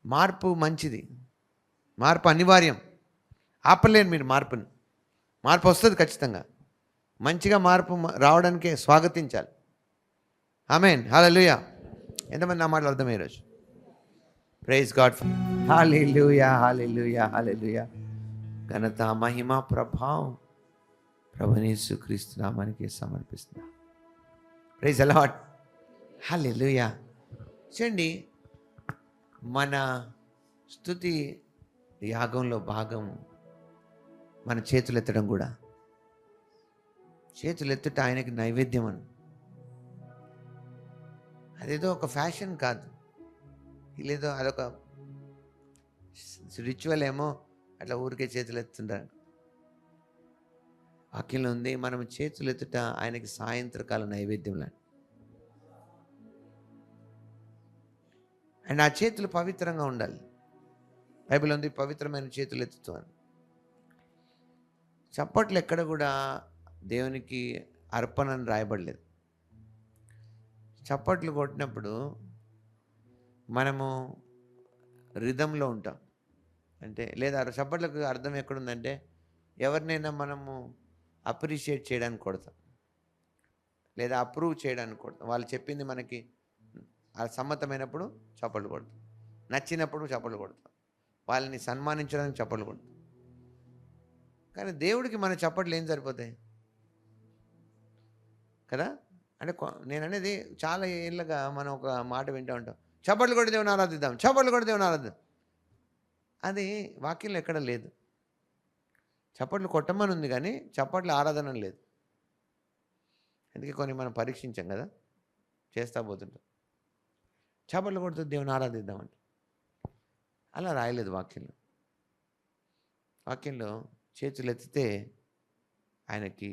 మార్పు మంచిది, మార్పు అనివార్యం. ఆపలేను మీరు మార్పుని. మార్పు వస్తుంది ఖచ్చితంగా. మంచిగా మార్పు రావడానికే స్వాగతించాలి. ఆమేన్, హల్లెలూయా. ఎంతమంది నా మాటలు అర్థమయ్యే రోజు? Praise God. హల్లెలూయా, హల్లెలూయా, హల్లెలూయా. ఘనత, మహిమ, ప్రభావం ప్రభువైన యేసుక్రీస్తు నామానికి సమర్పిస్తున్నా. Praise the Lord. హల్లెలూయా. చూడండి, మన స్తుతి యాగంలో భాగం మన చేతులు ఎత్తడం కూడా. చేతులు ఎత్తుట ఆయనకి నైవేద్యం అని. అదేదో ఒక ఫ్యాషన్ కాదు, లేదో అదొక రిచువల్ ఏమో అట్లా ఊరికే చేతులు ఎత్తుంటారు. వాక్యంలో ఉంది, మనం చేతులు ఎత్తుట ఆయనకి సాయంత్రకాల నైవేద్యం లాంటి. అండ్ ఆ చేతులు పవిత్రంగా ఉండాలి. బైబిల్ ఉంది, పవిత్రమైన చేతులు ఎత్తుతూ అని. చప్పట్లు ఎక్కడ కూడా దేవునికి అర్పణ అని రాయబడలేదు. చప్పట్లు కొట్టినప్పుడు మనము రిధంలో ఉంటాం. అంటే లేదా చప్పట్లకు అర్థం ఎక్కడుందంటే, ఎవరినైనా మనము అప్రిషియేట్ చేయడానికి కొడతాం, లేదా అప్రూవ్ చేయడానికి కొడతాం. వాళ్ళు చెప్పింది మనకి సమ్మతమైనప్పుడు చప్పట్లు కొడతాం, నచ్చినప్పుడు చప్పట్లు కొడతాం, వాళ్ళని సన్మానించడానికి చప్పట్లు కొడతాం. కానీ దేవుడికి మన చప్పట్లు ఏం సరిపోతాయి కదా. అంటే నేను అనేది చాలా ఏళ్ళగా మనం ఒక మాట వింటూ ఉంటాం, చప్పట్లు కొట్టి దేవుని ఆరాధిద్దాం, చప్పట్లు కొట్టి దేవుని ఆరాధిద్దాం. అది వాక్యంలో ఎక్కడ లేదు. చప్పట్లు కొట్టమని ఉంది కానీ చప్పట్లు ఆరాధన లేదు. అందుకే కొన్ని మనం పరీక్షించాం కదా, చేస్తా పోతుంటాం, చప్పట్లు కొడుతూ దేవుని ఆరాధిద్దామంటే అలా రాయలేదు వాక్యంలో. వాక్యంలో చేతులు ఎత్తితే ఆయనకి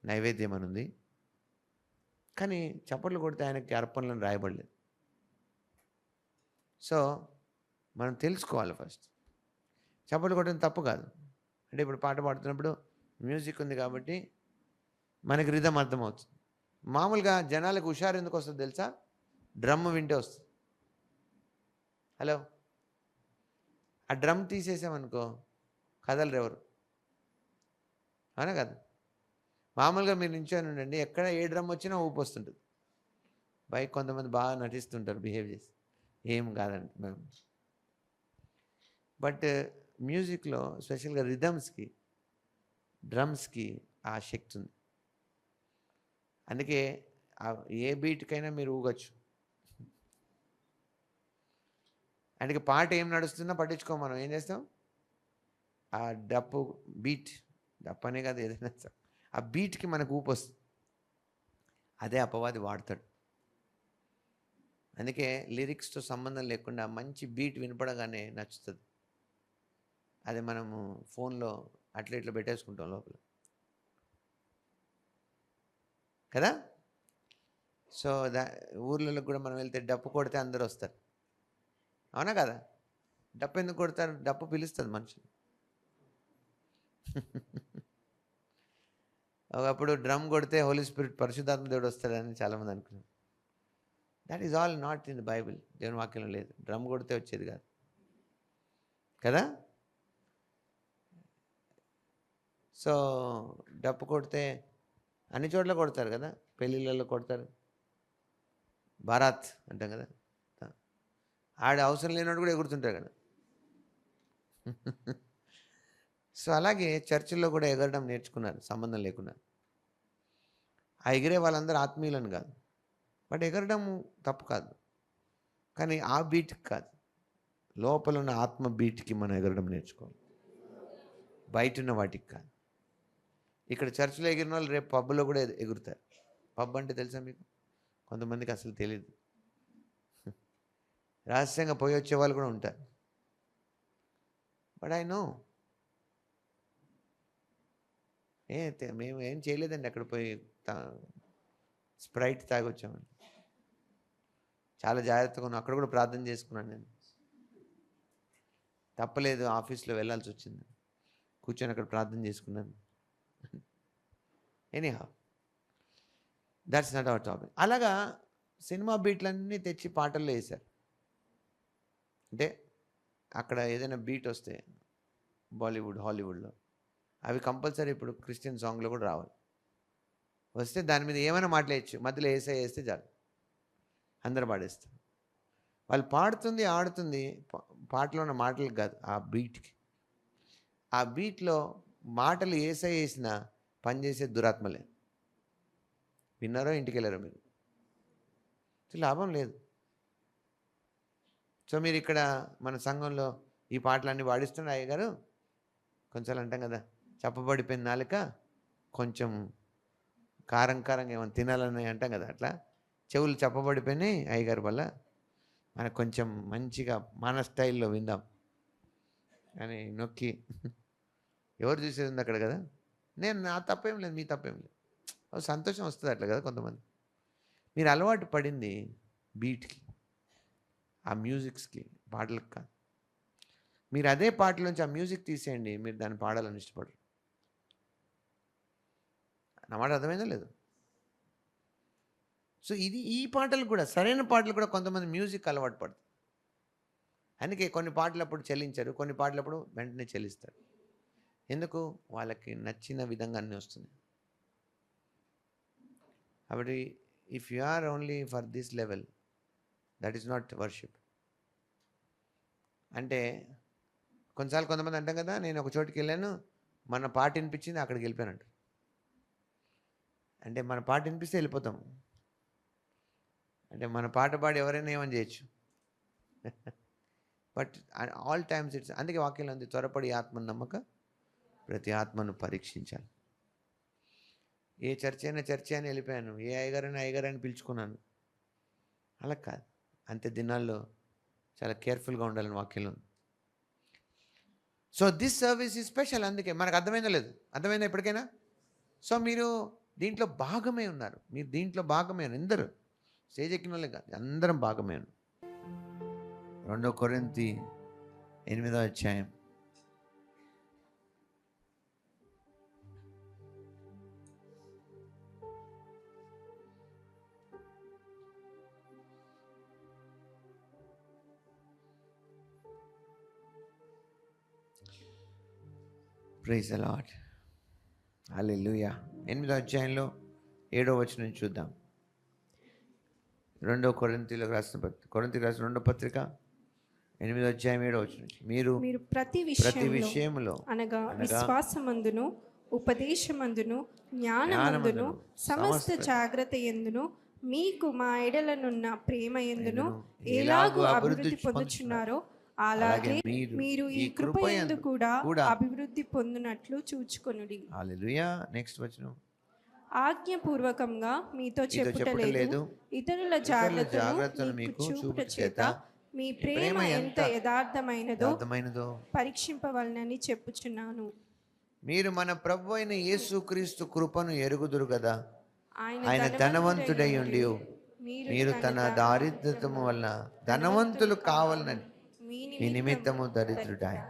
నైవేద్యం అని ఉంది, కానీ చప్పట్లు కొడితే ఆయనకి అర్పణలను రాయబడలేదు. సో మనం తెలుసుకోవాలి ఫస్ట్. చప్పట్లు కొట్టడం తప్పు కాదు. అంటే ఇప్పుడు పాట పాడుతున్నప్పుడు మ్యూజిక్ ఉంది కాబట్టి మనకి రిధం అర్థమవుతుంది. మామూలుగా జనాలకు హుషారు ఎందుకు వస్తుంది తెలుసా? డ్రమ్ వింటే వస్తుంది. హలో, ఆ డ్రమ్ తీసేసామనుకో కదలరు ఎవరు, అవునా కదా. మామూలుగా మీరు నించొని ఉండండి, ఎక్కడ ఏ డ్రమ్ వచ్చినా ఊపు వస్తుంటుంది. బైక్ కొంతమంది బాగా నటిస్తుంటారు, బిహేవ్ చేసి, ఏం కాదండి మేము. బట్ మ్యూజిక్లో స్పెషల్గా రిథమ్స్కి, డ్రమ్స్కి ఆ శక్తి ఉంది. అందుకే ఏ బీట్కైనా మీరు ఊగచ్చు. అందుకే పాట ఏం నడుస్తున్నా పట్టించుకో, మనం ఏం చేస్తాం, ఆ డప్పు బీట్, డప్పు అనే కాదు ఏదైనా ఆ బీట్కి మనకు ఊపు వస్తుంది. అదే అపవాది వాడతాడు. అందుకే లిరిక్స్తో సంబంధం లేకుండా మంచి బీట్ వినపడగానే నచ్చుతుంది. అది మనము ఫోన్లో అట్లా ఇట్లా పెట్టేసుకుంటాం లోపల కదా. సో ఊర్లలో కూడా మనం వెళ్తే డప్పు కొడితే అందరూ వస్తారు, అవునా కదా. డప్పు ఎందుకు కొడతారు? డప్పు పిలుస్తుంది మనుషులు. ఒకప్పుడు డ్రమ్ కొడితే హోలీ స్పిరిట్, పరిశుద్ధాత్మ దేవుడు వస్తాడని చాలామంది అనుకున్నారు. That is all not in the Bible. దేవుని వాక్యంలో లేదు. డ్రమ్ కొడితే వచ్చేది కాదు కదా. సో డప్పు కొడితే అన్ని చోట్ల కొడతారు కదా, పెళ్ళిళ్ళలో కొడతారు, బారాత్ అంటాం కదా, ఆడ అవసరం లేనివాడు కూడా ఎగురుతుంటారు కదా. సో అలాగే చర్చిల్లో కూడా ఎగరడం నేర్చుకున్నారు సంబంధం లేకుండా. ఆ ఎగిరే వాళ్ళందరూ ఆత్మీయులను కాదు, బట్ ఎగరడం తప్పు కాదు, కానీ ఆ బీట్కి కాదు, లోపల ఉన్న ఆత్మ బీట్కి మనం ఎగరడం నేర్చుకోవాలి, బయట ఉన్న వాటికి కాదు. ఇక్కడ చర్చిలో ఎగిరిన వాళ్ళు రేపు పబ్లో కూడా ఎగురుతారు. పబ్ అంటే తెలుసా మీకు? కొంతమందికి అసలు తెలియదు. రహస్యంగా పోయి వచ్చే వాళ్ళు కూడా ఉంటారు. బట్ ఐ నో, మేము ఏం చేయలేదండి అక్కడ పోయి స్ప్రైట్ తాగొచ్చామండి. చాలా జాగ్రత్తగా ఉన్నాను. అక్కడ కూడా ప్రార్థన చేసుకున్నాను నేను. తప్పలేదు, ఆఫీస్లో వెళ్ళాల్సి వచ్చింది, కూర్చొని అక్కడ ప్రార్థన చేసుకున్నాను. Anyhow that's not our topic. అలాగా సినిమా బీట్లన్నీ తెచ్చి పాటల్లో వేశారు. అంటే అక్కడ ఏదైనా బీట్ వస్తే బాలీవుడ్, హాలీవుడ్లో అవి కంపల్సరీ ఇప్పుడు క్రిస్టియన్ సాంగ్లో కూడా రావాలి. వస్తే దాని మీద ఏమైనా మాట్లాడచ్చు, మధ్యలో వేస్తే చాలు, అందరూ పాడేస్తారు. వాళ్ళు పాడుతుంది, ఆడుతుంది పాటలో ఉన్న మాటలకు కాదు, ఆ బీట్కి. ఆ బీట్లో మాటలు వేసినా పనిచేసే దురాత్మలే. విన్నారో ఇంటికి వెళ్ళారో మీరు? లాభం లేదు. సో మీరు ఇక్కడ మన సంఘంలో ఈ పాటలన్నీ పాడిస్తున్నారు అయ్య గారు, కొంచెం అంటాం కదా, చప్పబడిపోయిన నాలుక కొంచెం కారంగా ఏమైనా తినాలని అంటాం కదా, అట్లా చెవులు చప్పబడిపోయినాయి అయ్యగారి వల్ల. మనకు కొంచెం మంచిగా మన స్టైల్లో విందాం అని నొక్కి, ఎవరు చూసేది ఉంది అక్కడ కదా. నా తప్పేం లేదు, మీ తప్పేం లేదు. సంతోషం వస్తుంది అట్లా కదా కొంతమంది. మీరు అలవాటు పడింది బీట్కి, ఆ మ్యూజిక్స్కి, పాటలకు కాదు. మీరు అదే పాటలోంచి ఆ మ్యూజిక్ తీసేయండి, మీరు దాన్ని పాడాలని ఇష్టపడరు. నా మాట అర్థమైందో లేదు? సో ఈ పాటలు కూడా, సరైన పాటలు కూడా కొంతమంది మ్యూజిక్ అలవాటు పడుతుంది. అందుకే కొన్ని పాటలప్పుడు చెల్లించరు, కొన్ని పాటలప్పుడు వెంటనే చెల్లిస్తారు. ఎందుకు? వాళ్ళకి నచ్చిన విధంగా అన్నీ వస్తుంది. కాబట్టి if you are only for this level, that is not worship. అంటే కొన్నిసార్లు కొంతమంది అంటాం కదా, నేను ఒక చోటుకి వెళ్ళాను, మన పాట వినిపించింది, అక్కడికి వెళ్ళిపోయానంట. అంటే మన పాట వినిపిస్తే వెళ్ళిపోతాం. అంటే మన పాట పాడి ఎవరైనా ఏమని చేయొచ్చు. బట్ ఆల్ టైమ్స్ ఇట్స్, అందుకే వాక్యంలో ఉంది, త్వరపడి ఆత్మను నమ్మక ప్రతి ఆత్మను పరీక్షించాలి. ఏ చర్చ అని వెళ్ళిపోయాను, ఏ అయ్యగారని పిలుచుకున్నాను, అలా కాదు. అంతే దినాల్లో చాలా కేర్ఫుల్గా ఉండాలని వాక్యంలో ఉంది. So this service is special. అందుకే మనకు అర్థమైందో లేదు, అర్థమైందా ఎప్పటికైనా? సో మీరు దీంట్లో భాగమే ఉన్నారు, మీరు దీంట్లో భాగమే ఉన్నారు. అందరూ స్టేజ్ ఎక్కిన వాళ్ళే కాదు, అందరం భాగమే ఉన్నారు. 2 కొరింథీ 8వ అధ్యాయం. ప్రైజ్ ది లార్డ్, హల్లెలూయా. 8వ అధ్యాయంలో 7వ వచనం చూద్దాం. 2 కొరింథీలకు రాసిన కొరింథీలకు రాసిన 2వ పత్రిక 8వ అధ్యాయం 7వ వచనం. మీరు ప్రతి విషయంలో అనగా విశ్వాసమందును, ఉపదేశమందును, జ్ఞానమందును, సమస్త జాగ్రత్త యందును, మీకు మా ఎడలనున్న ప్రేమ యందును ఎలాగూ అభివృద్ధి పొందుచున్నారో అలాగే మీరు ఈ కృప యందు కూడా అభివృద్ధి పొందినట్లు చూచుకొనుడి. హల్లెలూయా. నెక్స్ట్ వచనం. ఆజ్ఞపూర్వకంగా మీతో చెప్పుటలేదు, ఇతరుల జాగ్రత్తను మీకు చూపుట చేత మీ ప్రేమ ఎంత యథార్థమైనదో పరీక్షింపవలనని చెప్పుచున్నాను. మీరు మన ప్రభువు అయిన యేసుక్రీస్తు కృపను ఎరుగుదురు కదా. ఆయన ధనవంతుడై ఉండి మీరు తన దారిద్ర్యము వలన ధనవంతులు కావాలని మీ నిమిత్తము దరిద్రుడాయన.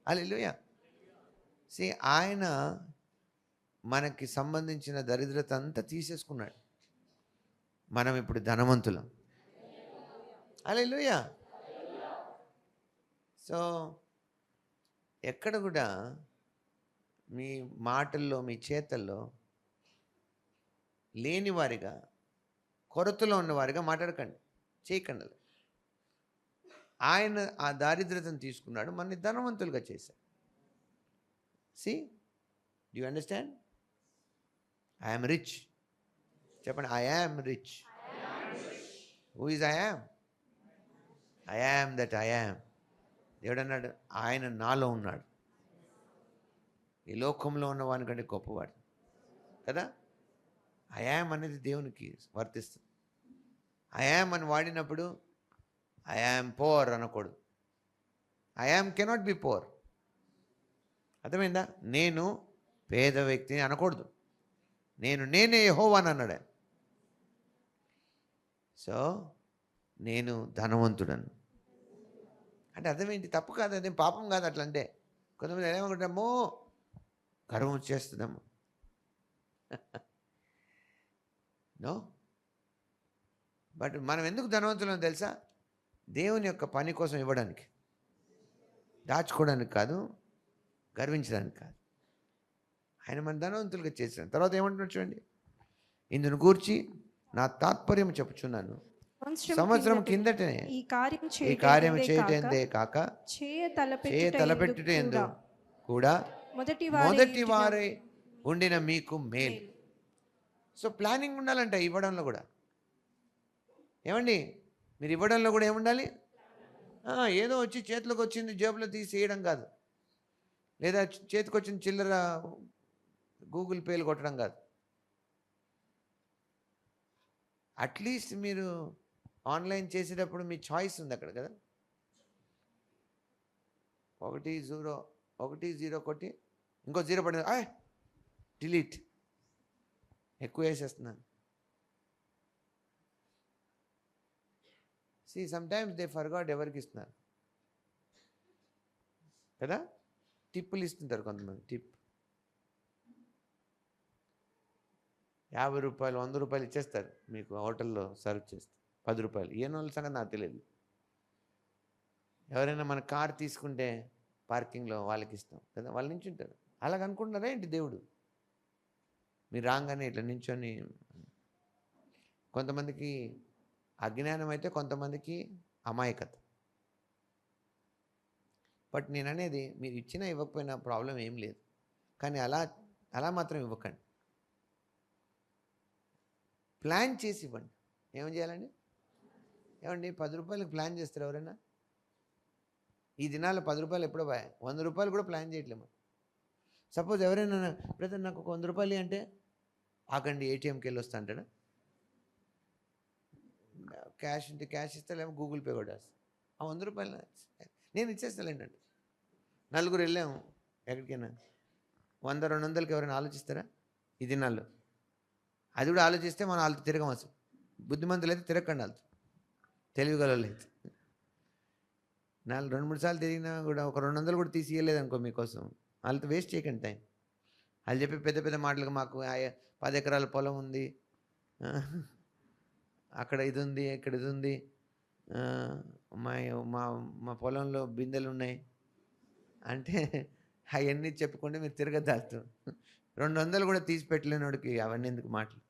హల్లెలూయా. ఆయన మనకి సంబంధించిన దరిద్రత అంతా తీసేసుకున్నాడు. మనం ఇప్పుడు ధనవంతులం. హల్లెలూయా. సో ఎక్కడ కూడా మీ మాటల్లో, మీ చేతల్లో లేనివారిగా, కొరతలో ఉన్నవారిగా మాట్లాడకండి, చేయకండి. ఆయన ఆ దారిద్రతను తీసుకున్నాడు, మనని ధనవంతులుగా చేశాడు. See, do you understand? I am rich. చెప్పండి, I am rich. Who is I am? I am that I am. దేవుడు అన్నాడు, ఆయన నాలో ఉన్నాడు. ఈ లోకంలో ఉన్నవాని కంటే గొప్పవాడు కదా. I am అనేది దేవునికి వర్తిస్తుంది. I am అని వాడినప్పుడు I am poor అనకూడదు. I am cannot be poor. అర్థమైందా? నేను పేద వ్యక్తిని అనకూడదు. నేనే యెహోవాను అన్నాడు. సో నేను ధనవంతుడను అంటే అర్థమేంటి? తప్పు కాదు, అదేం పాపం కాదు. అట్లా అంటే కొంతమంది ఏమనుకుంటామో గర్వం వచ్చేస్తుందమ్మో. నో. బట్ మనం ఎందుకు ధనవంతులం తెలుసా? దేవుని యొక్క పని కోసం ఇవ్వడానికి, దాచుకోవడానికి కాదు, గర్వించడానికి కాదు. ఆయన మన ధనవంతులుగా చేశాను. తర్వాత ఏమంటున్నాడు చూడండి, ఇందును గూర్చి నా తాత్పర్యం చెప్పుచున్నాను. సంవత్సరం కిందటనే ఈ కార్యం చేయటందే కాక చేయ తలపెట్టుట ఎందు కూడా మొదటి వారే ఉండిన మీకు మేలు. సో ప్లానింగ్ ఉండాలంట ఇవ్వడంలో కూడా. ఏమండి, మీరు ఇవ్వడంలో కూడా ఏముండాలి? ఏదో వచ్చి చేతిలోకి వచ్చింది జేబులో తీసి వేయడం కాదు. లేదా చేతికొచ్చిన చిల్లర గూగుల్ పేలు కొట్టడం కాదు. అట్లీస్ట్ మీరు ఆన్లైన్ చేసేటప్పుడు మీ చాయిస్ ఉంది అక్కడ కదా. 1 0 కొట్టి ఇంకో 0 పడింది, డిలీట్, ఎక్కువ వేసేస్తున్నాను. సమ్టైమ్స్ దే ఫర్గాట్ ఎవరికి ఇస్తున్నారు కదా. టిప్పులు ఇస్తుంటారు కొంతమంది, టిప్ 50 రూపాయలు 100 రూపాయలు ఇచ్చేస్తారు మీకు హోటల్లో సర్వ్ చేస్తే. 10 రూపాయలు ఏ వాళ్ళ సంగతి నాకు తెలియదు. ఎవరైనా మన కార్ తీసుకుంటే పార్కింగ్లో వాళ్ళకి ఇస్తాం కదా, వాళ్ళు నించుంటారు. అలాగ అనుకుంటున్నారా ఏంటి దేవుడు? మీరు రాగానే ఇట్లా నించొని. కొంతమందికి అజ్ఞానం అయితే, కొంతమందికి అమాయకత. బట్ నేను అనేది, మీరు ఇచ్చినా ఇవ్వకపోయినా ప్రాబ్లం ఏం లేదు, కానీ అలా మాత్రం ఇవ్వకండి. ప్లాన్ చేసి ఇవ్వండి. ఏం చేయాలండి? ఏమండి 10 రూపాయలకి ప్లాన్ చేస్తారు ఎవరైనా? ఈ దినాల్లో 10 రూపాయలు ఎప్పుడో 100 రూపాయలు కూడా ప్లాన్ చేయట్లేము. సపోజ్ ఎవరైనా బ్రదర్ నాకు ఒక 100 రూపాయలు అంటే, ఆగండి ఏటీఎంకి వెళ్ళి వస్తా అంటాడా? క్యాష్ ఉంటే క్యాష్ ఇస్తాలేమో గూగుల్ పే కూడా వేస్తా. ఆ 100 రూపాయలు నేను ఇచ్చేస్తాలేండి అంటే. నలుగురు వెళ్ళాము ఎక్కడికైనా, 100 200కి ఎవరైనా ఆలోచిస్తారా ఈ దినాల్లో? అది కూడా ఆలోచిస్తే మనం వాళ్ళతో తిరగం అసలు. బుద్ధిమంతులు అయితే తిరగకండి వాళ్ళతో, తెలివిగలలు అయితే. 2-3 సార్లు తిరిగినా కూడా ఒక 200 కూడా తీసి ఇవ్వలేదు అనుకో మీకోసం, వాళ్ళతో వేస్ట్ చేయకండి టైం. వాళ్ళు చెప్పి పెద్ద పెద్ద మాటలకు, మాకు 10 ఎకరాల పొలం ఉంది, అక్కడ ఇది ఉంది, ఇక్కడ ఇది ఉంది, మా మా మా పొలంలో బిందెలు ఉన్నాయి అంటే అవన్నీ చెప్పుకుంటే మీరు తిరగద్దాల్తు. 200 కూడా తీసి పెట్టలేనోడికి అవన్నీ ఎందుకు మాటలు?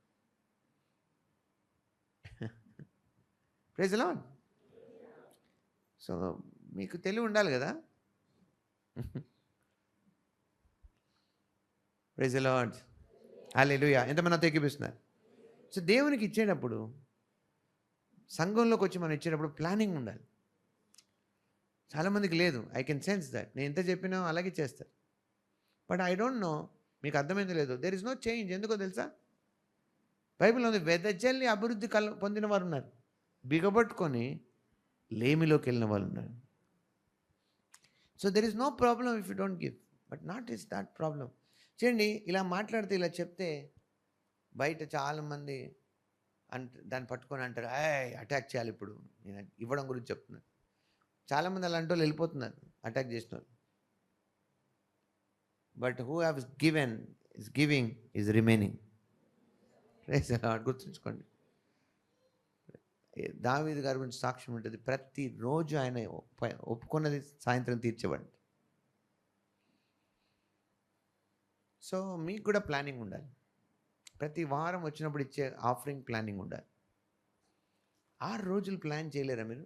Praise the lord. సో మీకు తెలివి ఉండాలి కదా. Praise the Lord. హల్లెలూయా. ఎంతమంది తెగిపిస్తున్నారు? సో దేవునికి ఇచ్చేటప్పుడు, సంఘంలోకి వచ్చి మనం ఇచ్చేటప్పుడు ప్లానింగ్ ఉండాలి. చాలామందికి లేదు. I can sense that. నేను ఎంత చెప్పినా అలాగే చేస్తారు. బట్ ఐ డోంట్ నో మీకు అర్థమైంది లేదు. There is no change. ఎందుకో తెలుసా? బైబిల్లో ఉంది, వెదజల్లి అభివృద్ధి పొందిన వారు ఉన్నారు, బిగబట్టుకొని లేమిలోకి వెళ్ళిన వాళ్ళు ఉన్నారు. So there is no problem if you don't give, but not is that problem. చూడండి, ఇలా మాట్లాడితే, ఇలా చెప్తే బయట చాలామంది దాన్ని పట్టుకొని అంటారు, అటాక్ చేయాలి. ఇప్పుడు నేను ఇవ్వడం గురించి చెప్తున్నాను. చాలామంది అలాంటి వాళ్ళు వెళ్ళిపోతున్నారు, అటాక్ చేసిన వాళ్ళు. But who have given is giving is remaining. గుర్తుంచుకోండి. దావీదు గారి గురించి సాక్ష్యం ఉంటుంది, ప్రతిరోజు ఆయన ఒప్పుకున్నది సాయంత్రం తీర్చేవాడు. సో మీకు కూడా ప్లానింగ్ ఉండాలి. ప్రతి వారం వచ్చినప్పుడు ఇచ్చే ఆఫరింగ్ ప్లానింగ్ ఉండాలి. 6 రోజులు ప్లాన్ చేయలేరా మీరు?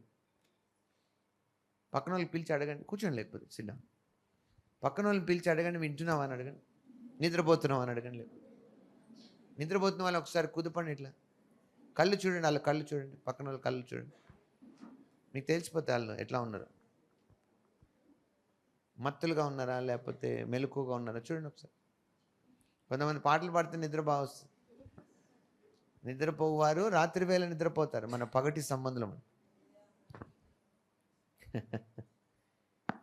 పక్కన వాళ్ళకి పిలిచి అడగండి, కూర్చొని, లేకపోతే సిద్ధం. పక్కన వాళ్ళని పిలిచి అడగండి, వింటున్నావా అని అడగండి, నిద్రపోతున్నావా అని అడగండి. లేకపోతే నిద్రపోతున్న వాళ్ళు ఒకసారి కుదుపండి, ఇట్లా కళ్ళు చూడండి, వాళ్ళ కళ్ళు చూడండి, పక్కన వాళ్ళ కళ్ళు చూడండి, మీకు తెలిసిపోతే వాళ్ళు ఎట్లా ఉన్నారు, మత్తులుగా ఉన్నారా లేకపోతే మెలకుగా ఉన్నారా చూడండి ఒకసారి. కొంతమంది పాటలు పాడితే నిద్ర బాగా వస్తుంది. నిద్రపోవారు రాత్రి వేళ నిద్రపోతారు, మన పగటి సంబంధం.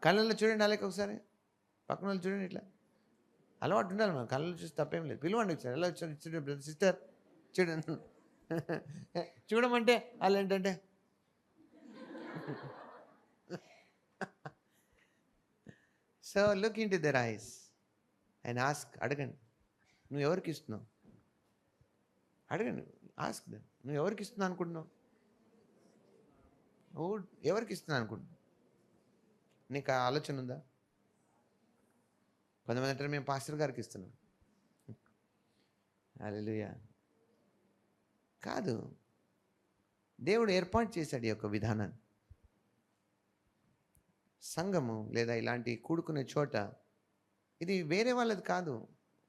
కళ్ళల్లో చూడండి, అలాగే ఒకసారి పక్కన వాళ్ళు చూడండి, ఇట్లా అలవాటు ఉండాలి. మనం కళ్ళలో చూసి తప్పేం లేదు. పిలవండి ఒకసారి, ఎలా వచ్చారు బ్రదర్ సిస్టర్ చూడండి. చూడమంటే వాళ్ళు ఏంటంటే so look in to their eyes and ask. అడగండి, నువ్వు ఎవరికి ఇస్తున్నావు? అడగండి, ఆస్క్ దెమ్. నువ్వు ఎవరికి ఇస్తున్నావు అనుకుంటున్నావు? నువ్వు ఎవరికి ఇస్తున్నావు అనుకుంటున్నావు? నీకు ఆ ఆలోచన ఉందా? కొంతమంది అంటారు, మేము పాస్టర్ గారికి ఇస్తున్నాం. హల్లెలూయా. కాదు, దేవుడు ఏర్పాటు చేశాడు ఈ యొక్క విధానాన్ని. సంఘము లేదా ఇలాంటి కూడుకునే చోట ఇది వేరే వాళ్ళది కాదు.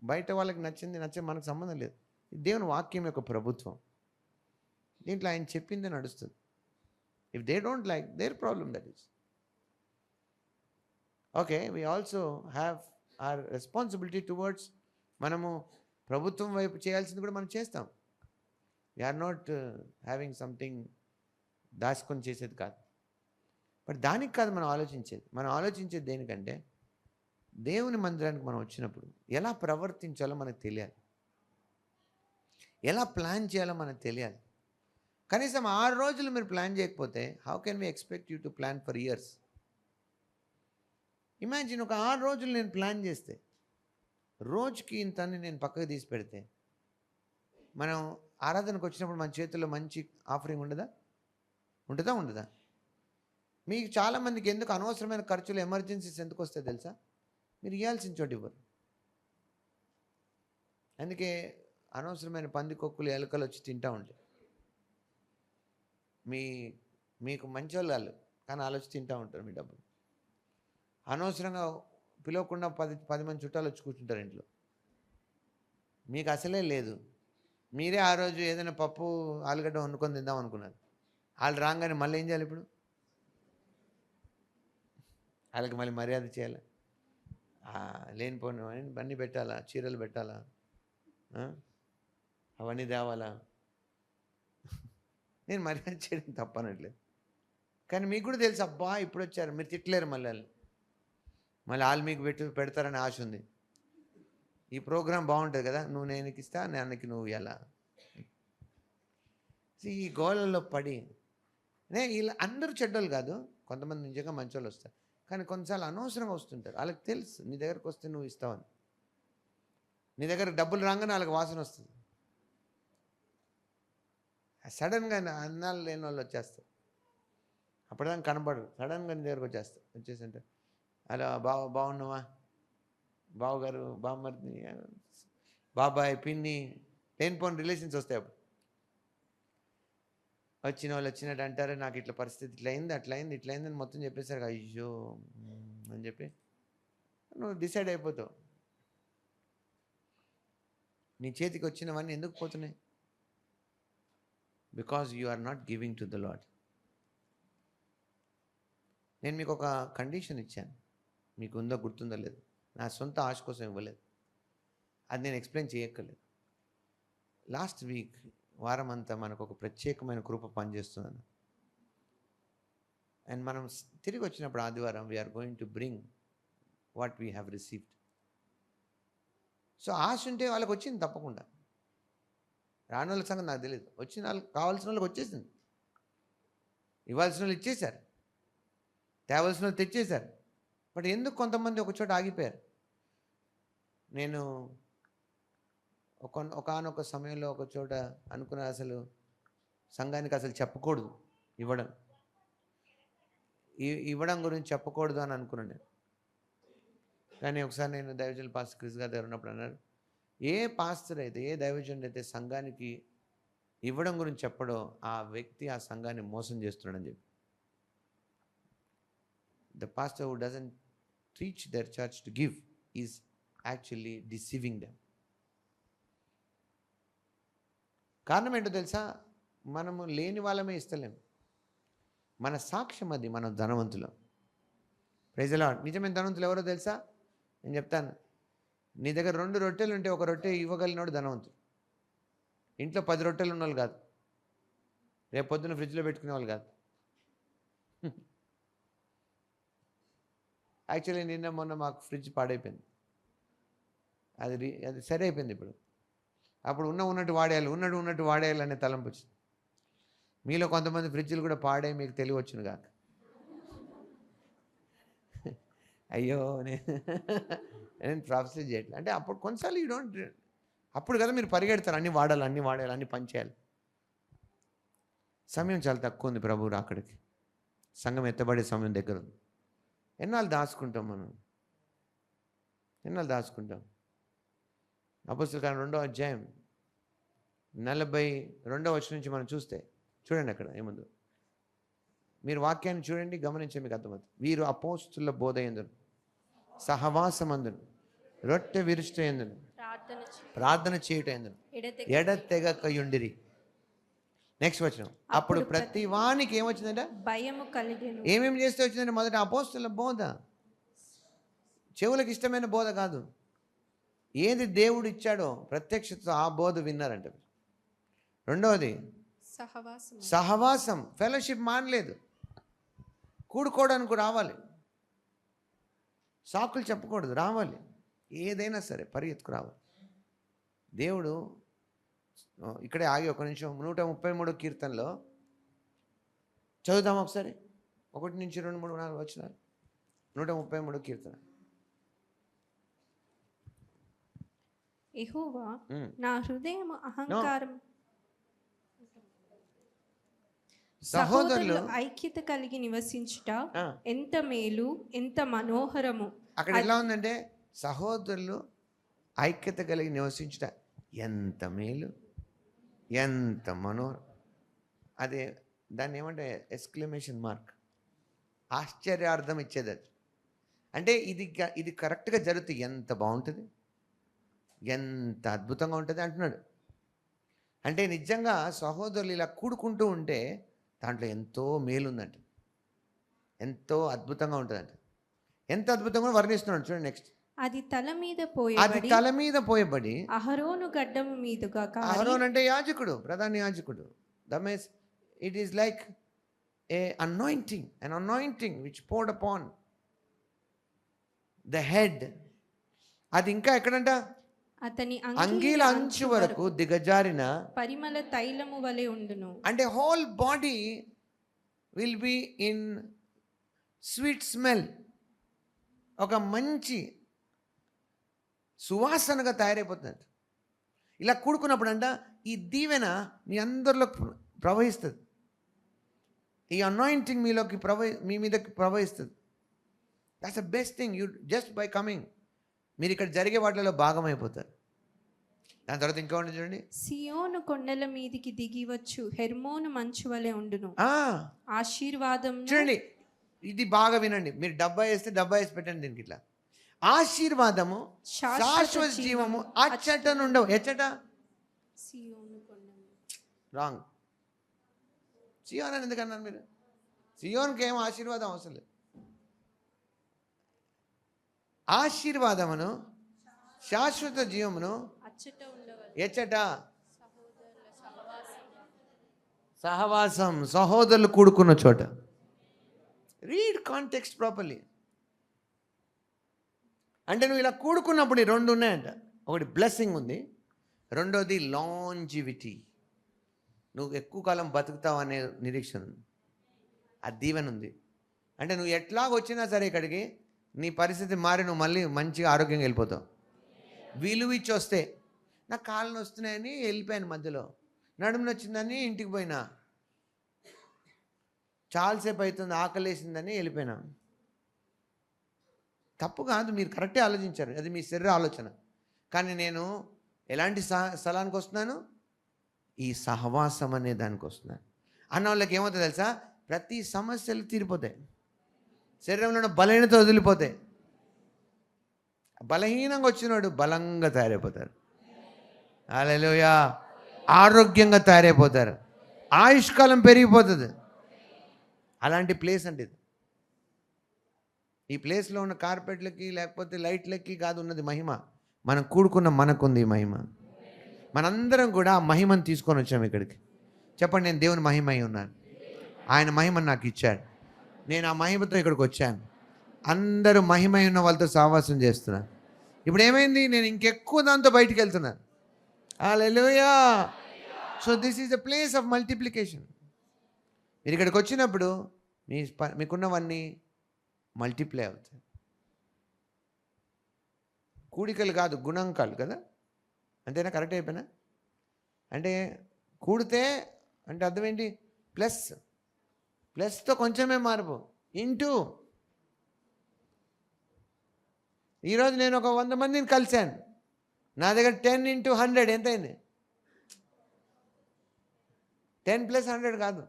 బయట వాళ్ళకి నచ్చింది మనకు సంబంధం లేదు. దేవుని వాక్యం యొక్క ప్రభుత్వం. దీంట్లో ఆయన చెప్పిందే నడుస్తుంది. If they don't like their problem, that is okay. We also have our responsibility towards మనము ప్రభుత్వం వైపు చేయాల్సింది కూడా మనం చేస్తాం. వీఆర్ నాట్ హ్యావింగ్ సంథింగ్ దాచుకొని చేసేది కాదు. బట్ దానికి కాదు మనం ఆలోచించేది. మనం ఆలోచించేది దేనికంటే దేవుని మందిరానికి మనం వచ్చినప్పుడు ఎలా ప్రవర్తించాలో మనకు తెలియాలి, ఎలా ప్లాన్ చేయాలో మనకు తెలియాలి. కనీసం 6 రోజులు మీరు ప్లాన్ చేయకపోతే how can we expect you to plan for years? Imagine ఒక 6 రోజులు నేను ప్లాన్ చేస్తే రోజుకి ఇంతని నేను పక్కకు తీసి పెడితే మనం ఆరాధనకు వచ్చినప్పుడు మన చేతుల్లో మంచి ఆఫరింగ్ ఉండదా? ఉండదా? మీకు చాలామందికి ఎందుకు అనవసరమైన ఖర్చులు, ఎమర్జెన్సీస్ ఎందుకు వస్తాయి తెలుసా? మీరు ఇవ్వాల్సిన చోటు ఇవ్వరు. అందుకే అనవసరమైన పందికొక్కులు, ఎలుకలు వచ్చి తింటూ ఉంటాయి. మీకు మంచి వాళ్ళు కానీ ఆలోచి తింటూ ఉంటారు మీ డబ్బులు. అనవసరంగా పిలవకుండా 10 మంది చుట్టాలు వచ్చి కూర్చుంటారు ఇంట్లో. మీకు అసలే లేదు. మీరే ఆ రోజు ఏదైనా పప్పు, ఆలుగడ్డ వండుకొని తిందాం అనుకున్నారు. వాళ్ళు రాగానే మళ్ళీ ఏం చేయాలి? ఇప్పుడు వాళ్ళకి మళ్ళీ మర్యాద చేయాలి, లేనిపోయిన అన్నీ పెట్టాలా, చీరలు పెట్టాలా, అవన్నీ తేవాలా. నేను మర్యాద చేయడం తప్పనట్లేదు, కానీ మీకు కూడా తెలుసు, అబ్బా ఇప్పుడు వచ్చారు మీరు తిట్టలేరు మళ్ళీ వాళ్ళు మీకు పెడతారని ఆశ ఉంది. ఈ ప్రోగ్రాం బాగుంటుంది కదా, నువ్వు నేను ఇస్తా, నాన్నకి నువ్వు ఎలా. ఈ గోళల్లో పడి వీళ్ళు అందరూ చెడ్డోళ్ళు కాదు, కొంతమంది నిజంగా మంచోళ్ళు వస్తారు, కానీ కొన్నిసార్లు అనవసరంగా వస్తుంటారు. వాళ్ళకి తెలుసు నీ దగ్గరకు వస్తే నువ్వు ఇస్తావని. నీ దగ్గర డబ్బులు రాగానే వాళ్ళకి వాసన వస్తుంది. సడన్గా అన్నాళ్ళు లేని వాళ్ళు వచ్చేస్తారు. అప్పటిదాకా కనపడరు, సడన్గా నీ దగ్గరకు వచ్చేసింటారు. అలా బాగున్నావా, బావగారు, బామ్మర్ది, బాబాయ్, పిన్ని, లేనిపోని రిలేషన్స్ వస్తాయి. అప్పుడు వచ్చిన వాళ్ళు వచ్చినట్టు అంటారు, నాకు ఇట్లా పరిస్థితి ఇట్లా అయింది, అట్లా అయింది, ఇట్లా అయిందని మొత్తం చెప్పేసరికి అయ్యో అని చెప్పి నువ్వు డిసైడ్ అయిపోతావు. నీ చేతికి వచ్చినవన్నీ ఎందుకు పోతున్నాయి? Because you are not giving to the Lord. నేను మీకు ఒక కండిషన్ ఇచ్చాను, మీకు ఉందో గుర్తుందో లేదు. నా సొంత ఆశ కోసం ఇవ్వలేదు, అది నేను ఎక్స్ప్లెయిన్ చేయక్కర్లేదు. లాస్ట్ వీక్ వారం అంతా మనకు ఒక ప్రత్యేకమైన కృప పనిచేస్తున్నాను. అండ్ మనం తిరిగి వచ్చినప్పుడు ఆదివారం we are going to bring what we have received. So ఆశ ఉంటే వాళ్ళకి వచ్చింది తప్పకుండా. రాని వాళ్ళ సంగతి నాకు తెలియదు. వచ్చిన వాళ్ళకి కావాల్సిన వాళ్ళకి వచ్చేసింది. ఇవ్వాల్సిన వాళ్ళు ఇచ్చేశారు, తేవాల్సిన వాళ్ళు తెచ్చేశారు. బట్ ఎందుకు కొంతమంది ఒక చోట ఆగిపోయారు? నేను ఒకానొక సమయంలో ఒక చోట అనుకున్న, అసలు సంఘానికి అసలు చెప్పకూడదు ఇవ్వడం గురించి చెప్పకూడదు అని అనుకున్నాను నేను. కానీ ఒకసారి నేను దైవజనులు పాస్టర్ క్రిస్ గారి దగ్గర ఉన్నప్పుడు అన్నారు, ఏ పాస్టర్ అయితే, ఏ దైవజనుడు అయితే సంఘానికి ఇవ్వడం గురించి చెప్పడో ఆ వ్యక్తి ఆ సంఘాన్ని మోసం చేస్తున్నాడని చెప్పి. The pastor who doesn't teach their church to give is actually deceiving them. కారణం ఏంటో తెలుసా? మనము లేని వాళ్ళమే ఇస్తలేము. మన సాక్ష్యం అది, మన ధనవంతులం. Praise the lord. నిజమైన ధనవంతులు ఎవరో తెలుసా? నేను చెప్తాను. నీ దగ్గర 2 రొట్టెలు ఉంటే ఒక రొట్టె ఇవ్వగలిగినోడు ధనవంతుడు. ఇంట్లో 10 రొట్టెలు ఉన్న వాళ్ళు కాదు, రేపు పొద్దున్న ఫ్రిడ్జ్లో పెట్టుకునే వాళ్ళు కాదు. యాక్చువల్లీ మొన్న మాకు ఫ్రిడ్జ్ పాడైపోయింది. అది సరి అయిపోయింది ఇప్పుడు. అప్పుడు ఉన్నట్టు వాడేయాలి అనే తలంపు వచ్చింది. మీలో కొంతమంది ఫ్రిడ్జ్లు కూడా పాడే మీకు తెలియవచ్చును కాక. అయ్యో నేను ప్రాఫెసర్ చేయట్లేదు అంటే, అప్పుడు కొన్నిసార్లు అప్పుడు కదా మీరు పరిగెడతారు, అన్నీ వాడాలి, అన్నీ పనిచేయాలి. సమయం చాలా తక్కువ ఉంది ప్రభు రాకడికి. సంఘం ఎత్తబడే సమయం దగ్గర ఉంది. ఎన్నాళ్ళు దాచుకుంటాం మనం? అపోస్తలుల కార్యం 2వ అధ్యాయం 42వ వచనం నుంచి మనం చూడండి అక్కడ ఏముందో. మీరు వాక్యాన్ని చూడండి, గమనించే మీకు అర్థమవుతుంది. వీరు అపోస్తలుల బోధ యందును, సహవాసమందును, రొట్టె విరుష్ట యందును, ప్రార్థన చేయుట యందును ఎడతెగకయుండిరి. నెక్స్ట్ వచనం. అప్పుడు ప్రతి వానికి ఏమొచ్చిందంట? భయము కలిగెను. ఏమేమి చేస్తే వచ్చిందంటే, మొదట అపోస్తలుల బోధ. చెవులకు ఇష్టమైన బోధ కాదు. ఏది దేవుడు ఇచ్చాడో ప్రత్యక్షతతో ఆ బోధ విన్నారంట. రెండవది సహవాసం, ఫెలోషిప్ మానలేదు. కూడుకోవడానికి రావాలి, సాకులు చెప్పకూడదు, రావాలి. ఏదైనా సరే పరిగెత్తుకు రావాలి. దేవుడు ఇక్కడే ఆగి ఒక నిమిషం 133 కీర్తనలో చదువుతాం ఒకసారి. 1 నుంచి 2, 3, 4 వచనాలు. 133 కీర్తన. యెహోవా నా హృదయం అహంకారం. సహోదరులు ఐక్యత కలిగి నివసించుట ఎంత మేలు, ఎంత మనోహరము. అక్కడ ఎలా ఉందంటే సహోదరులు ఐక్యత కలిగి నివసించుట ఎంత మేలు, ఎంత మనోహరం. అదే దాన్ని ఏమంటే ఎక్స్క్లమేషన్ మార్క్, ఆశ్చర్యార్థం ఇచ్చేది అది. అంటే ఇది కరెక్ట్గా జరిగితే ఎంత బాగుంటుంది, ఎంత అద్భుతంగా ఉంటుంది అంటున్నాడు. అంటే నిజంగా సహోదరులు ఇలా కూడుకుంటూ ఉంటే దాంట్లో ఎంతో మేలుందంట, ఎంతో అద్భుతంగా ఉంటుందంట. ఎంత అద్భుతంగా వర్ణిస్తున్నాడు చూడండి. నెక్స్ట్, అది తల మీద పోయబడి అహరోను గడ్డము మీదుగా. అహరోన్ అంటే యాజకుడు, ప్రధాన యాజకుడు. It is like A anointing, an anointing which poured upon the head. అది ఇంకా ఎక్కడంట, అతని అంగీల అంచు వరకు దిగజారిన పరిమళ తైలము వలె ఉండును. అంటే whole body will be in sweet smell, ఒక మంచి సువాసనగా తయారైపోతుంది. ఇలా కూడుకున్నప్పుడు అంట ఈ దీవెన మీ అందరిలో ప్రవహిస్తుంది. ఈ అనాయింటింగ్ మీ మీదకి ప్రవహిస్తుంది. That's the best thing. You just by coming మీరు ఇక్కడ జరిగే వాటిలో భాగమైపోతారు. దాని తర్వాత ఇంకా ఉండి చూడండి, సియోను కొండల మీదికి దిగివచ్చు హెర్మోను మంచు వలె ఉండును. ఆశీర్వాదం చూడండి, ఇది బాగా వినండి. మీరు డబ్బా వేసి పెట్టండి దీనికి. ఇట్లా ఆశీర్వాదము, శాశ్వత జీవము అచ్చట నుండవు. ఎచ్చట? రాంగ్. సియోన్ అని ఎందుకన్నారు మీరు? సియోన్కి ఏం ఆశీర్వాదం అవసరం లేదు. ఆశీర్వాదమును, శాశ్వత జీవమును ఎచ్చట? సహవాసం, సహోదరులు కూడుకున్న చోట. Read context properly. అంటే నువ్వు ఇలా కూడుకున్నప్పుడు ఈ రెండు ఉన్నాయంట. ఒకటి బ్లెస్సింగ్ ఉంది, రెండోది లాంజివిటీ. నువ్వు ఎక్కువ కాలం బతుకుతావు అనే నిరీక్షణ ఉంది, ఆ దీవెన ఉంది. అంటే నువ్వు ఎట్లాగొచ్చినా సరే ఇక్కడికి నీ పరిస్థితి మారి నువ్వు మళ్ళీ మంచిగా ఆరోగ్యంగా వెళ్ళిపోతావు. విలువ ఇచ్చి వస్తే, నాకు కాళ్ళు వస్తున్నాయని వెళ్ళిపోయాను, మధ్యలో నడుము నొచ్చిందని ఇంటికి పోయినా, చాలాసేపు అవుతుంది ఆకలేసిందని వెళ్ళిపోయినా. తప్పు కాదు, మీరు కరెక్టే ఆలోచించారు, అది మీ శరీర ఆలోచన. కానీ నేను ఎలాంటి స్థలానికి వస్తున్నాను? ఈ సహవాసం అనే దానికి వస్తున్నాను. అన్న వాళ్ళకి ఏమవుతుంది తెలుసా? ప్రతి సమస్యలు తీరిపోతాయి, శరీరంలో ఉన్న బలహీనత వదిలిపోతాయి. బలహీనంగా వచ్చినవాడు బలంగా తయారైపోతారు. హల్లెలూయా. ఆరోగ్యంగా తయారైపోతారు, ఆయుష్కాలం పెరిగిపోతుంది. అలాంటి ప్లేస్ అంటే ఇది. ఈ ప్లేస్లో ఉన్న కార్పెట్లకి లేకపోతే లైట్లకి కాదు ఉన్నది మహిమ. మనం కూడుకున్న మనకుంది ఈ మహిమ. మనందరం కూడా ఆ మహిమను తీసుకొని వచ్చాము ఇక్కడికి. చెప్పండి, నేను దేవుని మహిమ అయి ఉన్నాను, ఆయన మహిమను నాకు ఇచ్చాడు, నేను ఆ మహిమతో ఇక్కడికి వచ్చాను. అందరూ మహిమ ఉన్న వాళ్ళతో సహవాసం చేస్తున్నాను. ఇప్పుడు ఏమైంది? నేను ఇంకెక్కువ దాంతో బయటికి వెళ్తున్నాను. హల్లెలూయా. So this is the place of multiplication. మీరు ఇక్కడికి వచ్చినప్పుడు మీకున్నవన్నీ మల్టిప్లై అవుతాయి. కూడికలు కాదు, గుణాంకాలు కదా. అంతేనా? కరెక్ట్ అయిపోయినా? అంటే కూడితే అంటే అర్థం ఏంటి? ప్లస్తో కొంచెమే మార్పు, ఇంటూ. ఈరోజు నేను ఒక 100 మందిని కలిశాను, నా దగ్గర 10 × 100 ఎంత అయింది? 10 + 100 కాదు,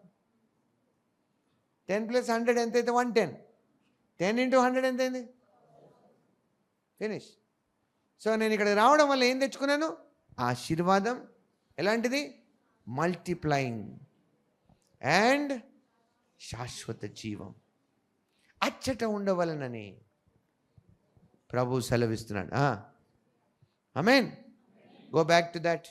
10 + 100 ఎంత అయితే? 110. 10 × 100 ఎంత అయింది? ఫినిష్. సో నేను ఇక్కడ రావడం వల్ల ఏం తెచ్చుకున్నాను? ఆశీర్వాదం. ఎలాంటిది? మల్టిప్లయింగ్. అండ్ శాశ్వత జీవం అచ్చట ఉండవలనని. ప్రభు సెలవిస్తున్నాడు. ఆమేన్. Go back to that.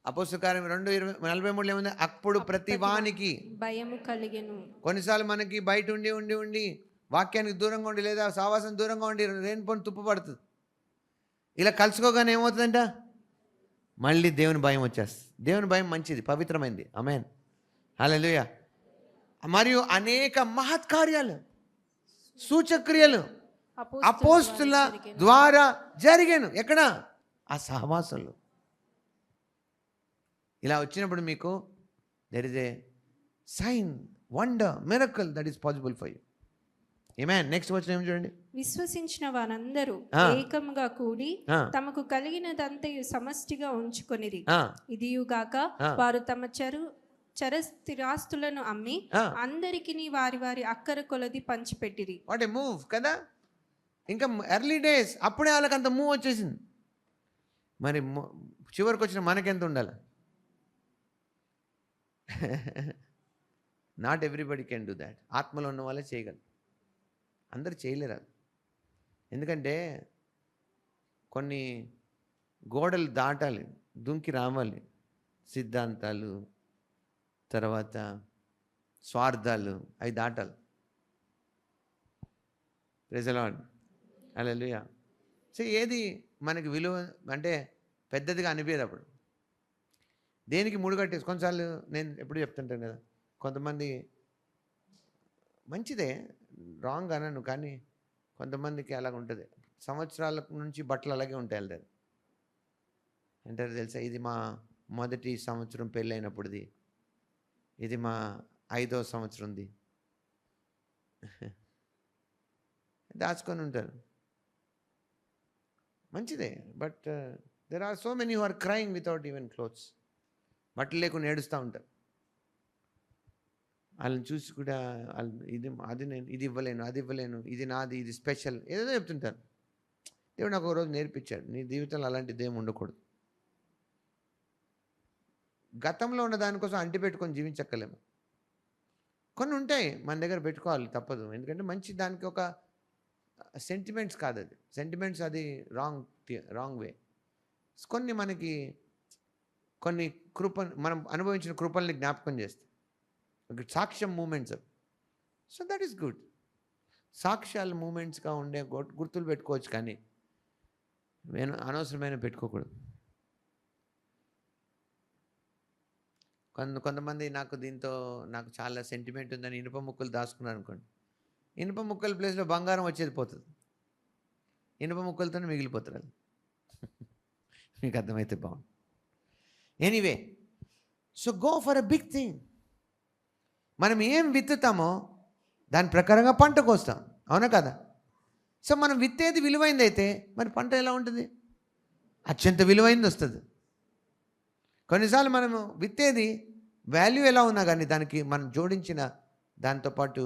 అపోస్తల కార్యం 2:43 ఏముంది? అప్పుడు ప్రతి వానికి భయము కలిగెను. కొన్నిసార్లు మనకి బయట ఉండి వాక్యానికి దూరంగా ఉండి లేదా సావాసం దూరంగా ఉండి రేణుపోని తుప్పు పడుతుంది. ఇలా కలుసుకోగానే ఏమవుతుందంట? మళ్ళీ దేవుని భయం వచ్చేస్తుంది. దేవుని భయం మంచిది, పవిత్రమైంది. ఆమేన్. హల్లెలూయా. మరియు అనేక మహత్కార్యాలు, సూచక్రియలు అపోస్తుల ద్వారా జరిగాను. ఎక్కడ? ఆ సహవాసంలో. ఇలా వచ్చినప్పుడు మీకు there is a sign, wonder, miracle that is possible for you. Amen. Next వచ్చిన ఏం చూడండి. విశ్వసించిన వారందరూ ఏకముగా కూడి తమకు కలిగినదంతయు సమష్టిగా ఉంచుకొనిరి. ఇదియుగాక వారు తమ చరస్థిరాస్తులను అమ్మి అందరికిని వారి వారి అక్కర కొలది పంచిపెట్టిరి. వాట్ ఏ మూవ్ కదా! ఇంకా ఎర్లీ డేస్ అప్పుడే వాళ్ళకి అంత మూవ్ వచ్చేసింది. మరి చివరికి వచ్చిన మనకెంత ఉండాలి? Not everybody can do that. ఆత్మలో ఉన్న వాళ్ళే చేయగలరు, అందరు చేయలేరు. అది ఎందుకంటే కొన్ని గోడలు దాటాలి, దుంకి రావాలి. సిద్ధాంతాలు, తర్వాత స్వార్థాలు, అవి దాటాలి. Praise the Lord. Hallelujah. So ఏది మనకి విలువ అంటే పెద్దదిగా అనిపించదు. అప్పుడు దేనికి ముడిగట్టేసి కొన్నిసార్లు నేను ఎప్పుడు చెప్తుంటాను కదా, కొంతమంది మంచిదే, రాంగ్ అనను, కానీ కొంతమందికి అలాగ ఉంటుంది. సంవత్సరాల నుంచి బట్టలు అలాగే ఉంటాయి వెళ్తారు అంటారు. తెలుసా, ఇది మా మొదటి సంవత్సరం పెళ్ళైనప్పుడుది, ఇది మా 5వ సంవత్సరంది దాచుకొని ఉంటారు. మంచిదే, but there are so many who are crying without even clothes. బట్టలు లేకుండా ఏడుస్తూ ఉంటారు. వాళ్ళని చూసి కూడా నేను ఇది ఇవ్వలేను, అది ఇవ్వలేను, ఇది నాది, ఇది స్పెషల్, ఏదేదో చెప్తుంటారు. దేవుడు నాకు ఒక రోజు నేర్పించాడు, నీ జీవితంలో అలాంటిది ఏమి ఉండకూడదు. గతంలో ఉన్న దానికోసం అంటి పెట్టుకొని జీవించక్కలేము. కొన్ని ఉంటాయి మన దగ్గర, పెట్టుకోవాలి, తప్పదు. ఎందుకంటే మంచి దానికి ఒక సెంటిమెంట్స్ కాదు, అది సెంటిమెంట్స్, అది రాంగ్ వే. కొన్ని మనకి కొన్ని మనం అనుభవించిన కృపల్ని జ్ఞాపకం చేస్తాయి. సాక్ష్యం moments. So that is good. సాక్ష్యాలు మూమెంట్స్గా ఉండే గుర్తులు పెట్టుకోవచ్చు, కానీ అనవసరమైన పెట్టుకోకూడదు. కొంతమంది నాకు చాలా సెంటిమెంట్ ఉందని ఇనుప ముక్కలు దాచుకున్నారు అనుకోండి. ఇనుప ముక్కల ప్లేస్లో బంగారం వచ్చేది పోతుంది. ఇనుప ముక్కలతోనే మిగిలిపోతారు. అది మీకు అర్థమైతే బాగుంది. Anyway, so go for a big thing. మనం ఏం విత్తుతామో దాని ప్రకారంగా పంట కోస్తాం, అవునా కదా? సో మనం విత్తేది విలువైంది అయితే మరి పంట ఎలా ఉంటుంది? అత్యంత విలువైంది వస్తుంది. కొన్నిసార్లు మనము విత్తేది వాల్యూ ఎలా ఉన్నా కానీ దానికి మనం జోడించిన దాంతోపాటు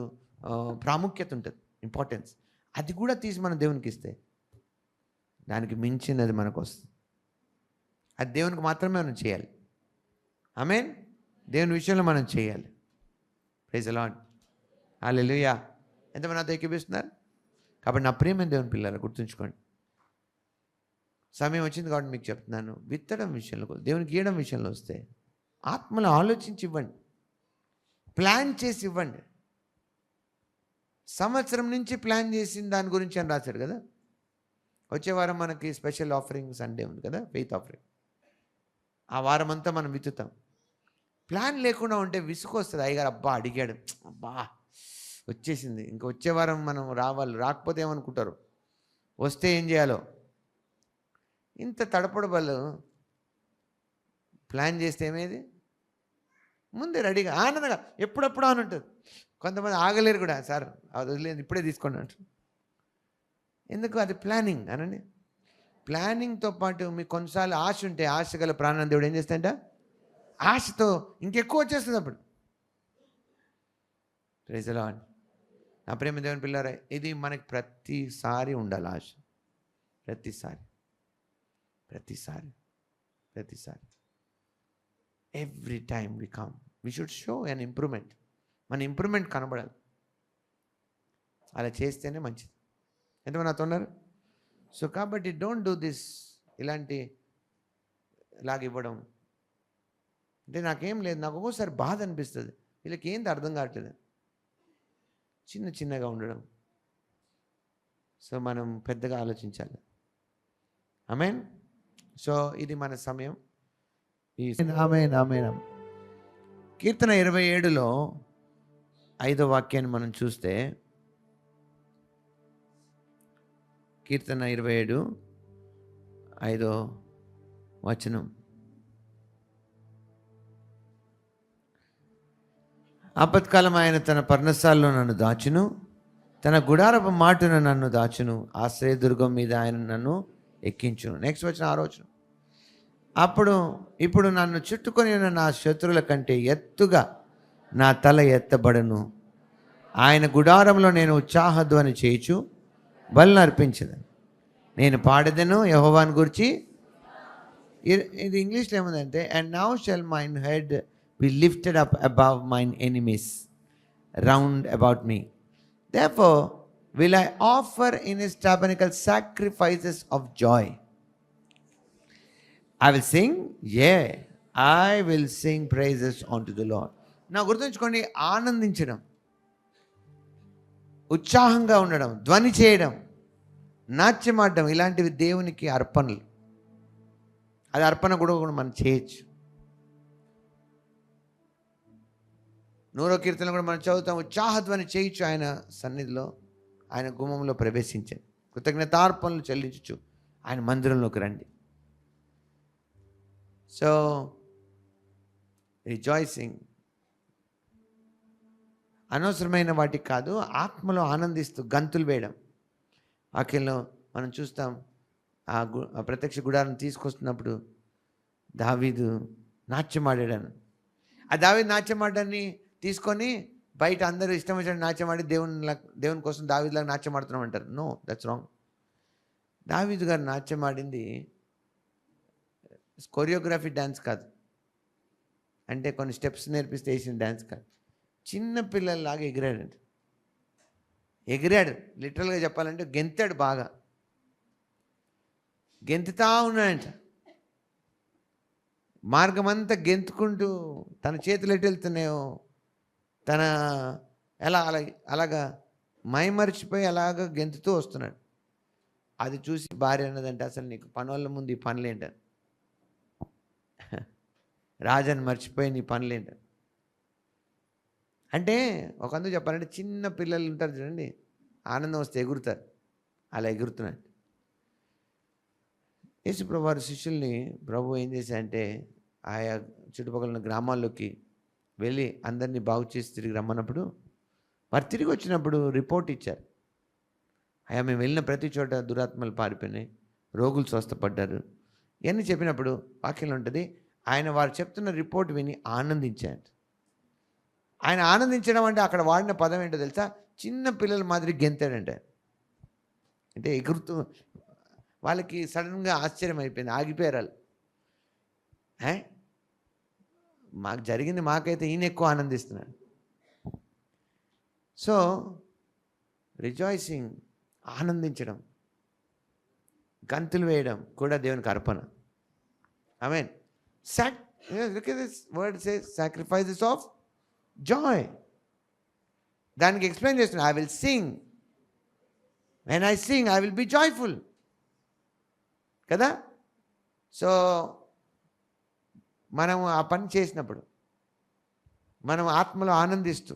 ప్రాముఖ్యత ఉంటుంది, ఇంపార్టెన్స్. అది కూడా తీసి మనం దేవునికి ఇస్తే దానికి మించినది మనకు వస్తుంది. అది దేవునికి మాత్రమే మనం చేయాలి. ఆమేన్. దేవుని విషయంలో మనం చేయాలి. Praise the Lord. హల్లెలూయా. ఎంతమంది నాతో ఏకీభవిస్తున్నారు? కాబట్టి నా ప్రియమైన దేవుని పిల్లలు గుర్తుంచుకోండి, సమయం వచ్చింది కాబట్టి మీకు చెప్తున్నాను. విత్తడం విషయంలో, దేవునికి ఇవ్వడం విషయంలో వస్తే ఆత్మలో ఆలోచించి ఇవ్వండి, ప్లాన్ చేసి ఇవ్వండి. సంవత్సరం నుంచి ప్లాన్ చేసిన దాని గురించి అని రాశాడు కదా. వచ్చే వారం మనకి స్పెషల్ ఆఫరింగ్ సండే ఉంది కదా, ఫెయిత్ ఆఫరింగ్. ఆ వారం అంతా మనం విత్తుతాం. ప్లాన్ లేకుండా ఉంటే విసుగు వస్తుంది. అయ్యగారు అబ్బా అడిగాడు, అబ్బా వచ్చేసింది, ఇంకా వచ్చే వారం మనం రావాలి, రాకపోతే ఏమనుకుంటారు, వస్తే ఏం చేయాలో. ఇంత తడపడబలు ప్లాన్ చేస్తే ఏమేది, ముందే రెడీగా ఆనందంగా ఎప్పుడప్పుడు అని ఉంటుంది. కొంతమంది ఆగలేరు కూడా, సార్ అది వదిలేదు ఇప్పుడే తీసుకోండి అంటారు. ఎందుకు? అది ప్లానింగ్ అనండి. ప్లానింగ్తో పాటు మీకు కొన్నిసార్లు ఆశ ఉంటే, ఆశ గల ప్రాణాన్ని దేవుడు ఏం చేస్తాడంట, ఆశతో ఇంకెక్కువ వచ్చేస్తుంది అప్పుడు. Praise the Lord. నా ప్రేమ దేవుని పిల్లారా, ఇది మనకి ప్రతిసారి ఉండాలి ఆశ. ప్రతిసారి every time we come we should show an improvement. మన ఇంప్రూవ్మెంట్ కనబడాలి. అలా చేస్తేనే మంచిది. ఎంతమంది నాతో ఉన్నారు? సో కాబట్టి డోంట్ డూ దిస్. ఇలాంటి ఇవ్వడం అంటే నాకేం లేదు. నాకు ఒక్కోసారి బాధ అనిపిస్తుంది, వీళ్ళకి ఏంది అర్థం కావట్లేదు, చిన్నగా ఉండడం. సో మనం పెద్దగా ఆలోచించాలి. ఆమేన్. సో ఇది మన సమయం. ఆమేన్, ఆమేన్. కీర్తన 27లో 5వ వాక్యాన్ని మనం చూస్తే, కీర్తన 27 5వ వచనం. ఆపత్కాలం ఆయన తన పర్ణశాలలో నన్ను దాచును, తన గుడారపు మాటున నన్ను దాచును, ఆశ్రయదుర్గం మీద ఆయన నన్ను ఎక్కించును. నెక్స్ట్ వచ్చిన 6వ వచనం. ఇప్పుడు నన్ను చుట్టుకొని ఉన్న నా శత్రువుల కంటే ఎత్తుగా నా తల ఎత్తబడను. ఆయన గుడారంలో నేను ఉత్సాహధ్వని చేయుచు బలులను అర్పించదను. నేను పాడెదను యెహోవాను గురించి. ఇది ఇంగ్లీష్లో ఏముందంటే, and now shall mine head be lifted up above mine enemies round about me. Therefore will I offer in his tabernacle sacrifices of joy. I will sing, yea, I will sing praises unto the Lord. నా గుర్తుంచుకోండి, ఆనందించడం, ఉత్సాహంగా ఉండడం, ధ్వని చేయడం, నాట్యమాడడం, ఇలాంటివి దేవునికి అర్పణలు. అది అర్పణ కూడా మనం చేయొచ్చు. 100వ కీర్తన కూడా మనం చదువుతాం, ఉత్సాహధ్వని చేయొచ్చు ఆయన సన్నిధిలో, ఆయన గుమ్మంలో ప్రవేశించండి, కృతజ్ఞతార్పణలు చెల్లించచ్చు, ఆయన మందిరంలోకి రండి. సో రిజాయిసింగ్ అనవసరమైన వాటికి కాదు, ఆత్మలో ఆనందిస్తూ గంతులు వేయడం. వాక్యంలో మనం చూస్తాం, ఆ ప్రత్యక్ష గుడారం తీసుకొస్తున్నప్పుడు దావీదు నాట్యమాడాడని. ఆ దావీదు నాట్యమాడాన్ని తీసుకొని బయట అందరూ ఇష్టం వచ్చినట్టు నాట్యమాడి దేవుని కోసం దావీదులాగా నాట్యమాడుతున్నాం అంటారు. No, that's wrong. దావీదు గారు నాట్యమాడింది కొరియోగ్రఫీ డ్యాన్స్ కాదు, అంటే కొన్ని స్టెప్స్ నేర్పిస్తే వేసిన డ్యాన్స్ కాదు. చిన్న పిల్లల్లాగా ఎగిరాడు. లిటరల్గా చెప్పాలంటే గెంతాడు, బాగా గెంతుతా ఉన్నాడంట. మార్గమంతా గెంతుకుంటూ తన చేతులు ఎటు వెళ్తున్నాయో, తన అలాగా మైమరిచిపోయి అలాగా గెంతుతూ వస్తున్నాడు. అది చూసి భార్య అన్నదంటే, అసలు నీకు పనుల ముందు ఈ పనులేంట, రాజాని మర్చిపోయి నీ పనులేంట. అంటే ఒక అందుకు చెప్పాలంటే, చిన్న పిల్లలు ఉంటారు చూడండి, ఆనందం వస్తే ఎగురుతారు, అలా ఎగురుతున్నాడు. యేసుప్రభు వారి శిష్యుల్ని ప్రభు ఏం చేశారంటే, ఆయా చుట్టుపక్కల ఉన్న గ్రామాల్లోకి వెళ్ళి అందరినీ బాగు చేసి తిరిగి రమ్మన్నప్పుడు, వారు తిరిగి వచ్చినప్పుడు రిపోర్ట్ ఇచ్చారు. అయ్యా, మేము వెళ్ళిన ప్రతి చోట దురాత్మలు పారిపోయినాయి, రోగులు స్వస్థపడ్డారు. ఇవన్నీ చెప్పినప్పుడు వాక్యంలో ఉంటుంది, ఆయన వారు చెప్తున్న రిపోర్ట్ విని ఆనందించాడు. ఆయన ఆనందించడం అంటే అక్కడ వాడిన పదం ఏంటో తెలుసా? చిన్న పిల్లల మాదిరి గెంతాడంటే. అంటే ఎగురుతూ, వాళ్ళకి సడన్గా ఆశ్చర్యం అయిపోయింది, ఆగిపోయారు వాళ్ళు. మాకు జరిగింది, మాకైతే ఈయన ఎక్కువ ఆనందిస్తున్నాడు. సో రిజాయిసింగ్, ఆనందించడం, గంతులు వేయడం కూడా దేవునికి అర్పణ. ఆమేన్. Look at this word says sacrifices of joy. దానికి ఎక్స్ప్లెయిన్ చేస్తున్నా, I will sing, when I sing I will be joyful కదా. సో మనం ఆ పని చేసినప్పుడు మనం ఆత్మలో ఆనందిస్తూ,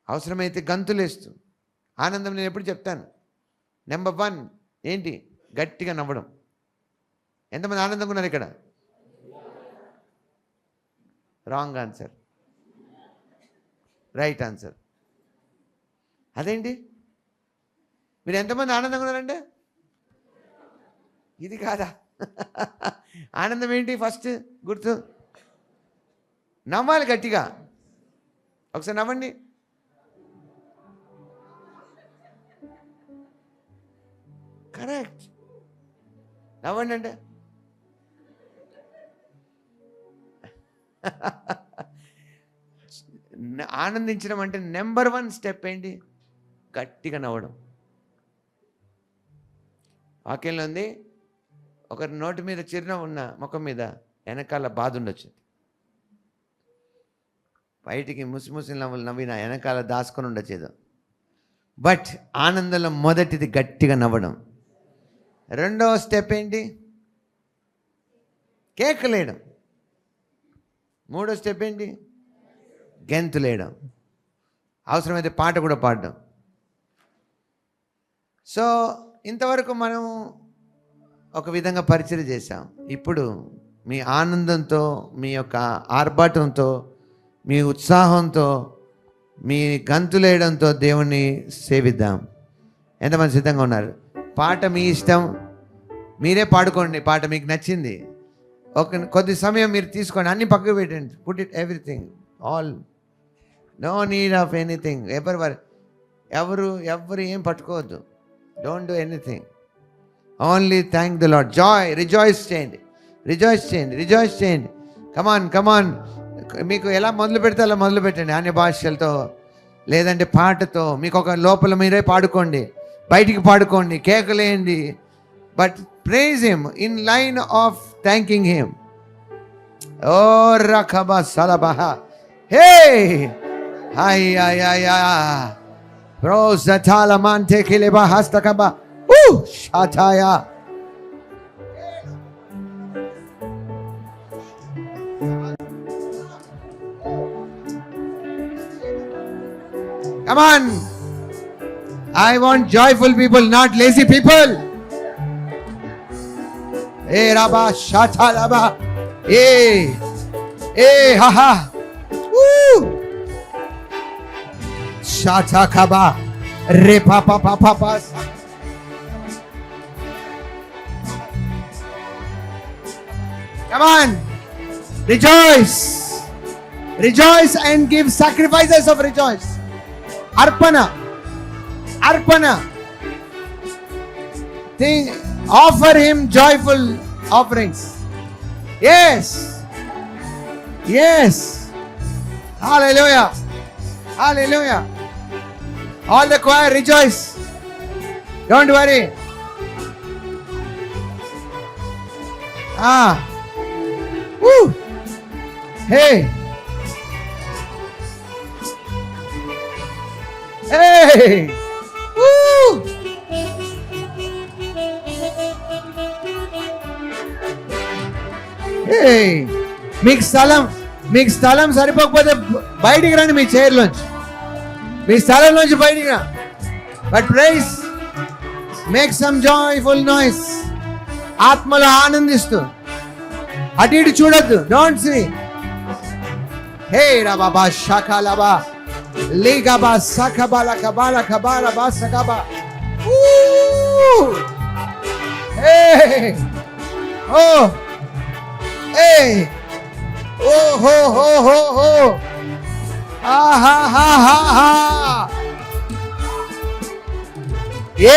అవసరమైతే గంతులేస్తూ, ఆనందం నేను ఎప్పుడు చెప్తాను, నెంబర్ 1 ఏంటి? గట్టిగా నవ్వడం. ఎంతమంది ఆనందంగా ఉన్నారు ఇక్కడ? Wrong answer, right answer. అదేంటి, మీరు ఎంతమంది ఆనందంగా ఉన్నారంటే ఇది కాదా? ఆనందం ఏంటి? ఫస్ట్ గుర్తు, నవ్వాలి గట్టిగా. ఒకసారి నవ్వండి. కరెక్ట్, నవ్వండి. అంటే ఆనందించడం అంటే నెంబర్ 1 స్టెప్ ఏంటి? గట్టిగా నవ్వడం. వాక్యంలో ఉంది, ఒకరి నోటి మీద చిరునవ్వు ఉన్న ముఖం మీద వెనకాల బాధ ఉండొచ్చు. బయటికి ముసి నవ్వులు నవ్విన వెనకాల దాచుకొని ఉండొచ్చేదో. బట్ ఆనందంలో మొదటిది గట్టిగా నవ్వడం. రెండవ స్టెప్ ఏంటి? కేకలేయడం. మూడో స్టెప్ ఏంటి? గెంతులేయడం. అవసరమైతే పాట కూడా పాడడం. సో ఇంతవరకు మనం ఒక విధంగా పరిచయం చేశాం. ఇప్పుడు మీ ఆనందంతో, మీ యొక్క ఆర్భాటంతో, మీ ఉత్సాహంతో, మీ గంతులేయడంతో దేవుణ్ణి సేవిద్దాం. ఎంతమంది సిద్ధంగా ఉన్నారు? పాట మీ ఇష్టం, మీరే పాడుకోండి. పాట మీకు నచ్చింది కొద్ది సమయం మీరు తీసుకోండి, అన్ని పక్కకు పెట్టండి. Put it everything, all, no need of anything. ఎవరు ఏం పట్టుకోవద్దు. Don't do anything, only thank the Lord. Rejoice చేయండి. కమాన్. మీకు ఎలా మొదలు పెడితే అలా మొదలు పెట్టండి. అన్య భాషలతో, లేదంటే పాటతో. మీకు ఒక లోపల మీరే పాడుకోండి, బయటికి పాడుకోండి, కేకలేయండి. But praise him in line of thanking him. ఓ రఖబా సలబహ, హే హాయ్ ప్రోజాల మాంటే కిలేబా హస్తకబా షాతాయా. Come on. I want joyful people, not lazy people. Hey Rabba Shata Rabba. Hey ha ha. Woo. Shata Kaba. Re pa pa pa pa pa. Come on. Rejoice and give sacrifices of rejoice. Arpana. Offer him joyful offerings. Yes. Hallelujah. All the choir, rejoice. Don't worry. Woo. Hey. Woo. Hey. మీకు స్థలం సరిపోకపోతే బయటికి రండి, మీ చైర్లోంచి, మీ స్థలంలోంచి బయటికి రా. But praise, make some joyful noise. ఆత్మలో ఆనందిస్తూ అటు ఇటు చూడొద్దు. Don't see. హే రాబా షాకాలబా లిగబా సఖబాల కబాల కబాల బా సఖబా. హే ఓ ఏ ఓ హో హో హో హో ఆహా హా హా హా. ఏ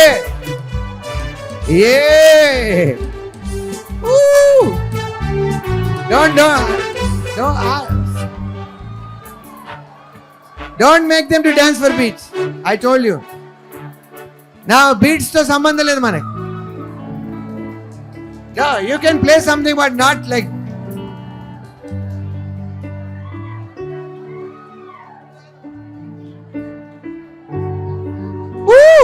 Don't make them to dance for beats. I told you. Now beats to sambandham ledhu manaki. Yeah, you can play something but not like. Woo!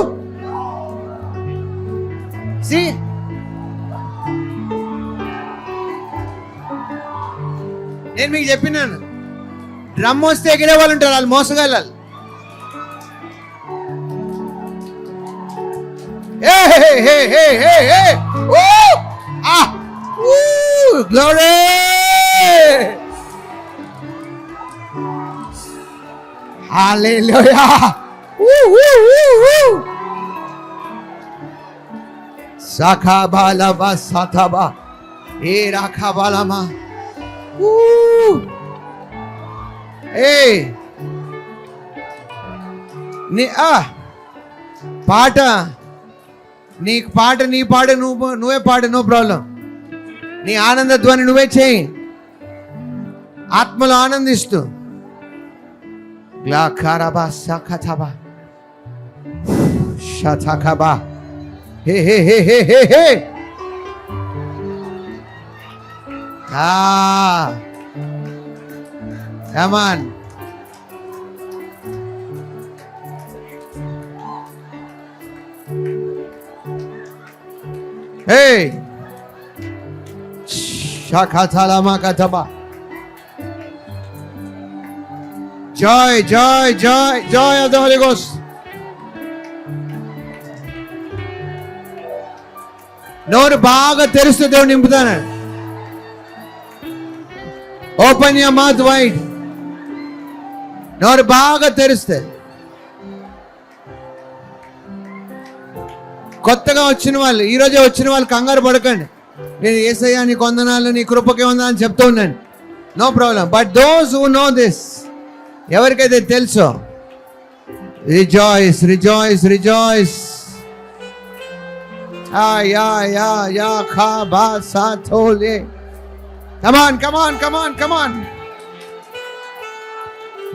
See? నేను మీకు చెప్పినాను, డ్రమ్ వస్తే ఎగిరే వాళ్ళు ఉంటారు, వాళ్ళు మోసగలరు. గ్లోరీ. హల్లెలూయా. సఖబాలబా సతబా ఏ రాఖబాలమా. పాట నీ పాట నువ్వే పాడు, నో ప్రాబ్లం. నీ ఆనంద ధ్వని నువ్వే చేయి, ఆత్మలో ఆనందిస్తూ. Shatakaba. Hey, hey, hey, hey, hey, hey. Ah. Come on. Hey. Shakatalamakataba. Joy, joy, joy, joy of the Holy Ghost. నోరు బాగా తెరిస్తే దేవుడు నింపుతాను. Open your mouth wide. నోరు బాగా తెరిస్తే. కొత్తగా వచ్చిన వాళ్ళు, ఈరోజే వచ్చిన వాళ్ళు కంగారు పడకండి. నేను యేసయ్యా నీ కొందనాలు, నీ కృపకే ఉందా అని చెప్తూ ఉన్నాను. No problem. But those who know this, ఎవరికైతే తెలుసో, rejoice, rejoice, rejoice. Come on, come on, come on, come on.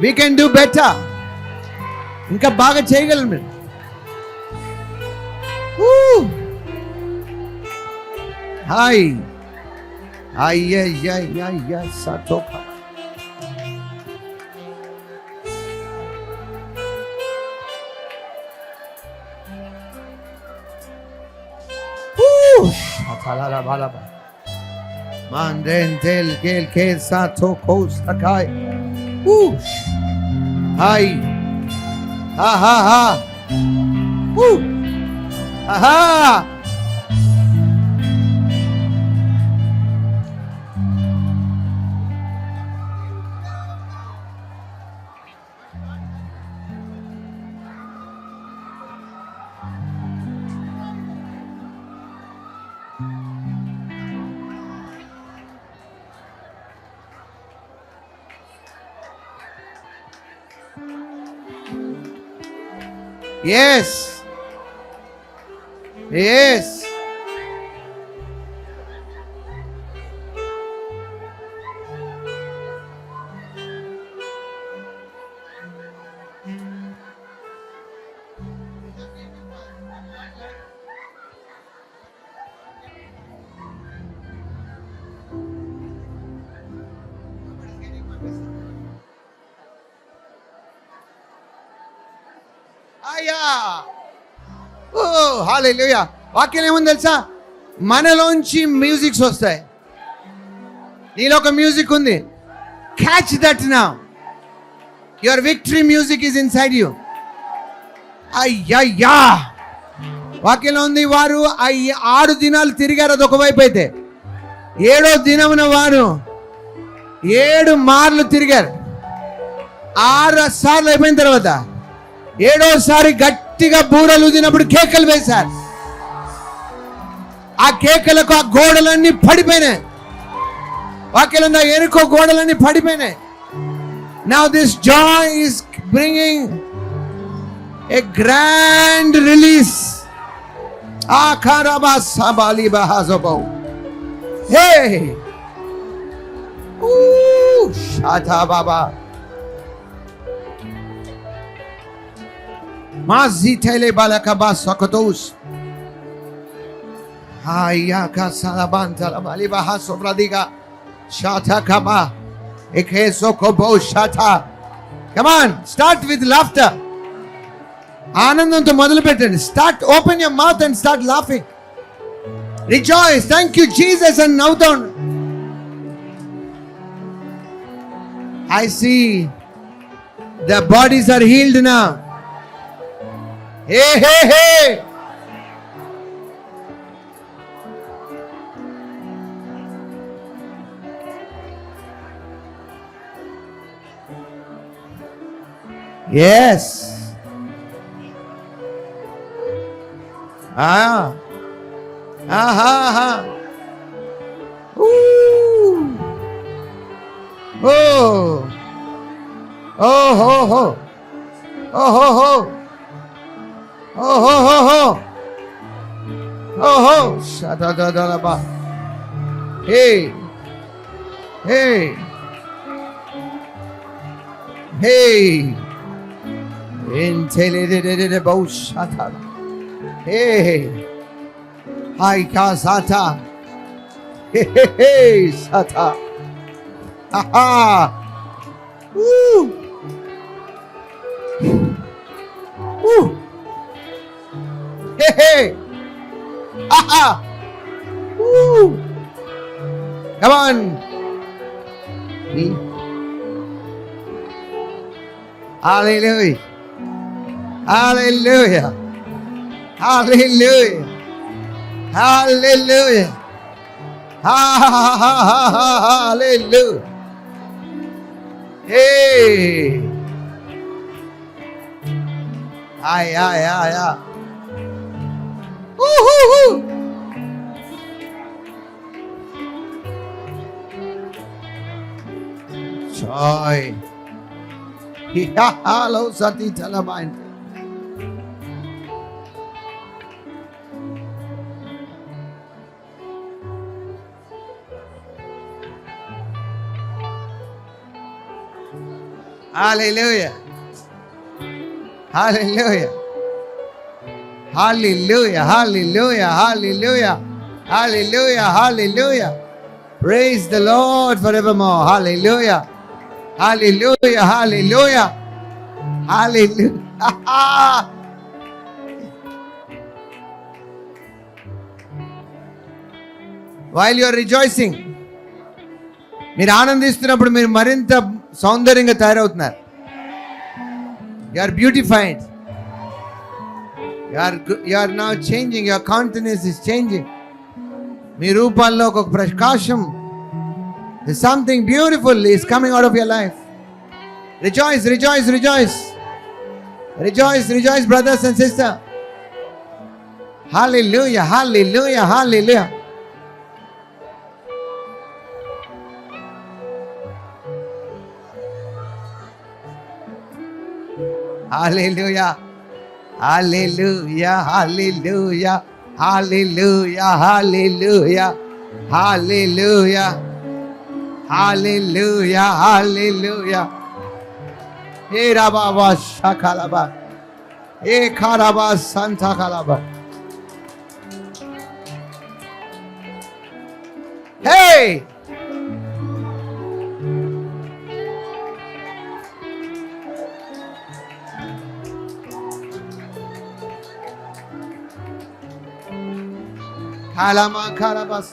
We can do better. ఇంకా బాగా చేయగలం మీరు. హాయ్ అయ్య సతోక. Mandentel gel ke sato kostakai. Hai. Ha ha ha. Aha. Yes. Yes. అయ్యా, ఓ హల్లెలూయా. వాక్యం ఏముంది తెలుసా? మనలోంచి మ్యూజిక్స్ వస్తాయి. నీలో ఒక మ్యూజిక్ ఉంది. Catch that now. Your victory music is inside you. అయ్యయ్యా, వాక్యంలో ఉంది, వారు 6 దినాలు తిరిగారు. అది ఒకవైపు అయితే 7వ దినమున వారు 7 మార్లు తిరిగారు. 6 సార్లు అయిపోయిన తర్వాత 7వసారి గట్టిగా బూరలు ఊదినప్పుడు కేకలు వేశారు. ఆ కేకలకు ఆ గోడలన్నీ పడిపోయినాయి. వాక్యంలో ఎనుకో గోడలన్నీ పడిపోయినాయి. Now this joy is bringing a grand release. ఆఖరబా సబాలి బహాజబౌ. హే షాతా బాబా. Mazitele balakaba sokotos. Haya kasalabanta la maliba hasovradiga. Shata kaba. Ekeso kobo shata. Come on, start with laughter. ఆనందంతో మొదలు పెట్టండి. Start, open your mouth and start laughing. Rejoice. Thank you Jesus and నవ్వుతాం. I see the bodies are healed now. Hey, hey, hey. Yes. Aha. Ooh. Oh. Oh, ho, ho. Oh, ho, ho. Oh, ho, ho, ho. Oh, ho. Shadadadalaba. Hey. Hey. Hey. Intelididididiboshatala. Hey. Hai ka sata. Hey, sata. Ha. Woo. Woo. Hey. Aha. Woo. Come on. Hallelujah. Hallelujah. Hallelujah. Hallelujah. Hallelujah. Hey. Ay. Woo. Joy. Hello, Sati Talabain. Hallelujah. Hallelujah. Hallelujah. Hallelujah. Hallelujah. Hallelujah. Hallelujah. Praise the Lord forevermore. Hallelujah. Hallelujah. Hallelujah. Hallelujah. While you are rejoicing, మీరు ఆనందిస్తున్నప్పుడు మీరు మరింత సౌందర్యంగా తయారవుతున్నారు. You are beautified. You are now changing. Your countenance is changing. మీ రూపాల్లో ఒక ప్రకాశం, something beautiful is coming out of your life. Rejoice, rejoice, rejoice. Rejoice, rejoice, brothers and sisters. Hallelujah, hallelujah, hallelujah. Hallelujah. Hallelujah. Hallelujah. Hallelujah. Hallelujah. Hallelujah. Hallelujah. Hallelujah. Hey Rababa Shakalaba. Hey Karaba Santa Kalaba. Hey! Kalama Karabas.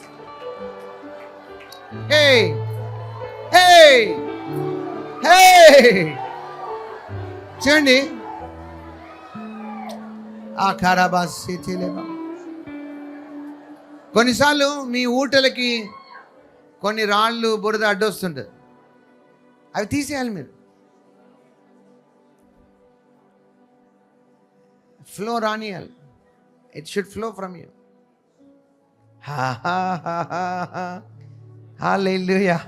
Hey! Hey! Hey! చూడండి, ఆ కరాబాస్ సిటీలేమో కొన్నిసార్లు మీ ఊటలకి కొన్ని రాళ్ళు బురద అడ్డొస్తుంటుంది. అవి తీసేయాలి మీరు. Flow రానియాలి. It should flow from you. Hallelujah.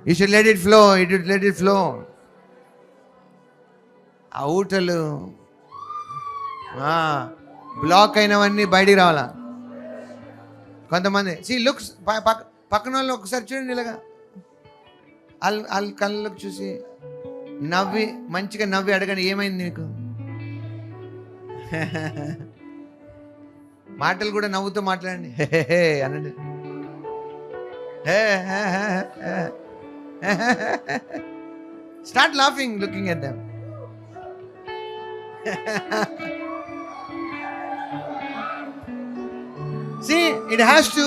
You should let it flow. You should let it flow. ఆ ఊటలు బ్లాక్ అయినవన్నీ బయటికి రావాలా. కొంతమంది లుక్స్ పక్కన వాళ్ళు ఒకసారి చూడండి, ఇలాగా వాళ్ళ కళ్ళలోకి చూసి నవ్వి, మంచిగా నవ్వి అడగండి, ఏమైంది నీకు? మాటలు కూడా నవ్వుతూ మాట్లాడండి. హే అనండి. Start laughing looking at them. See, it has to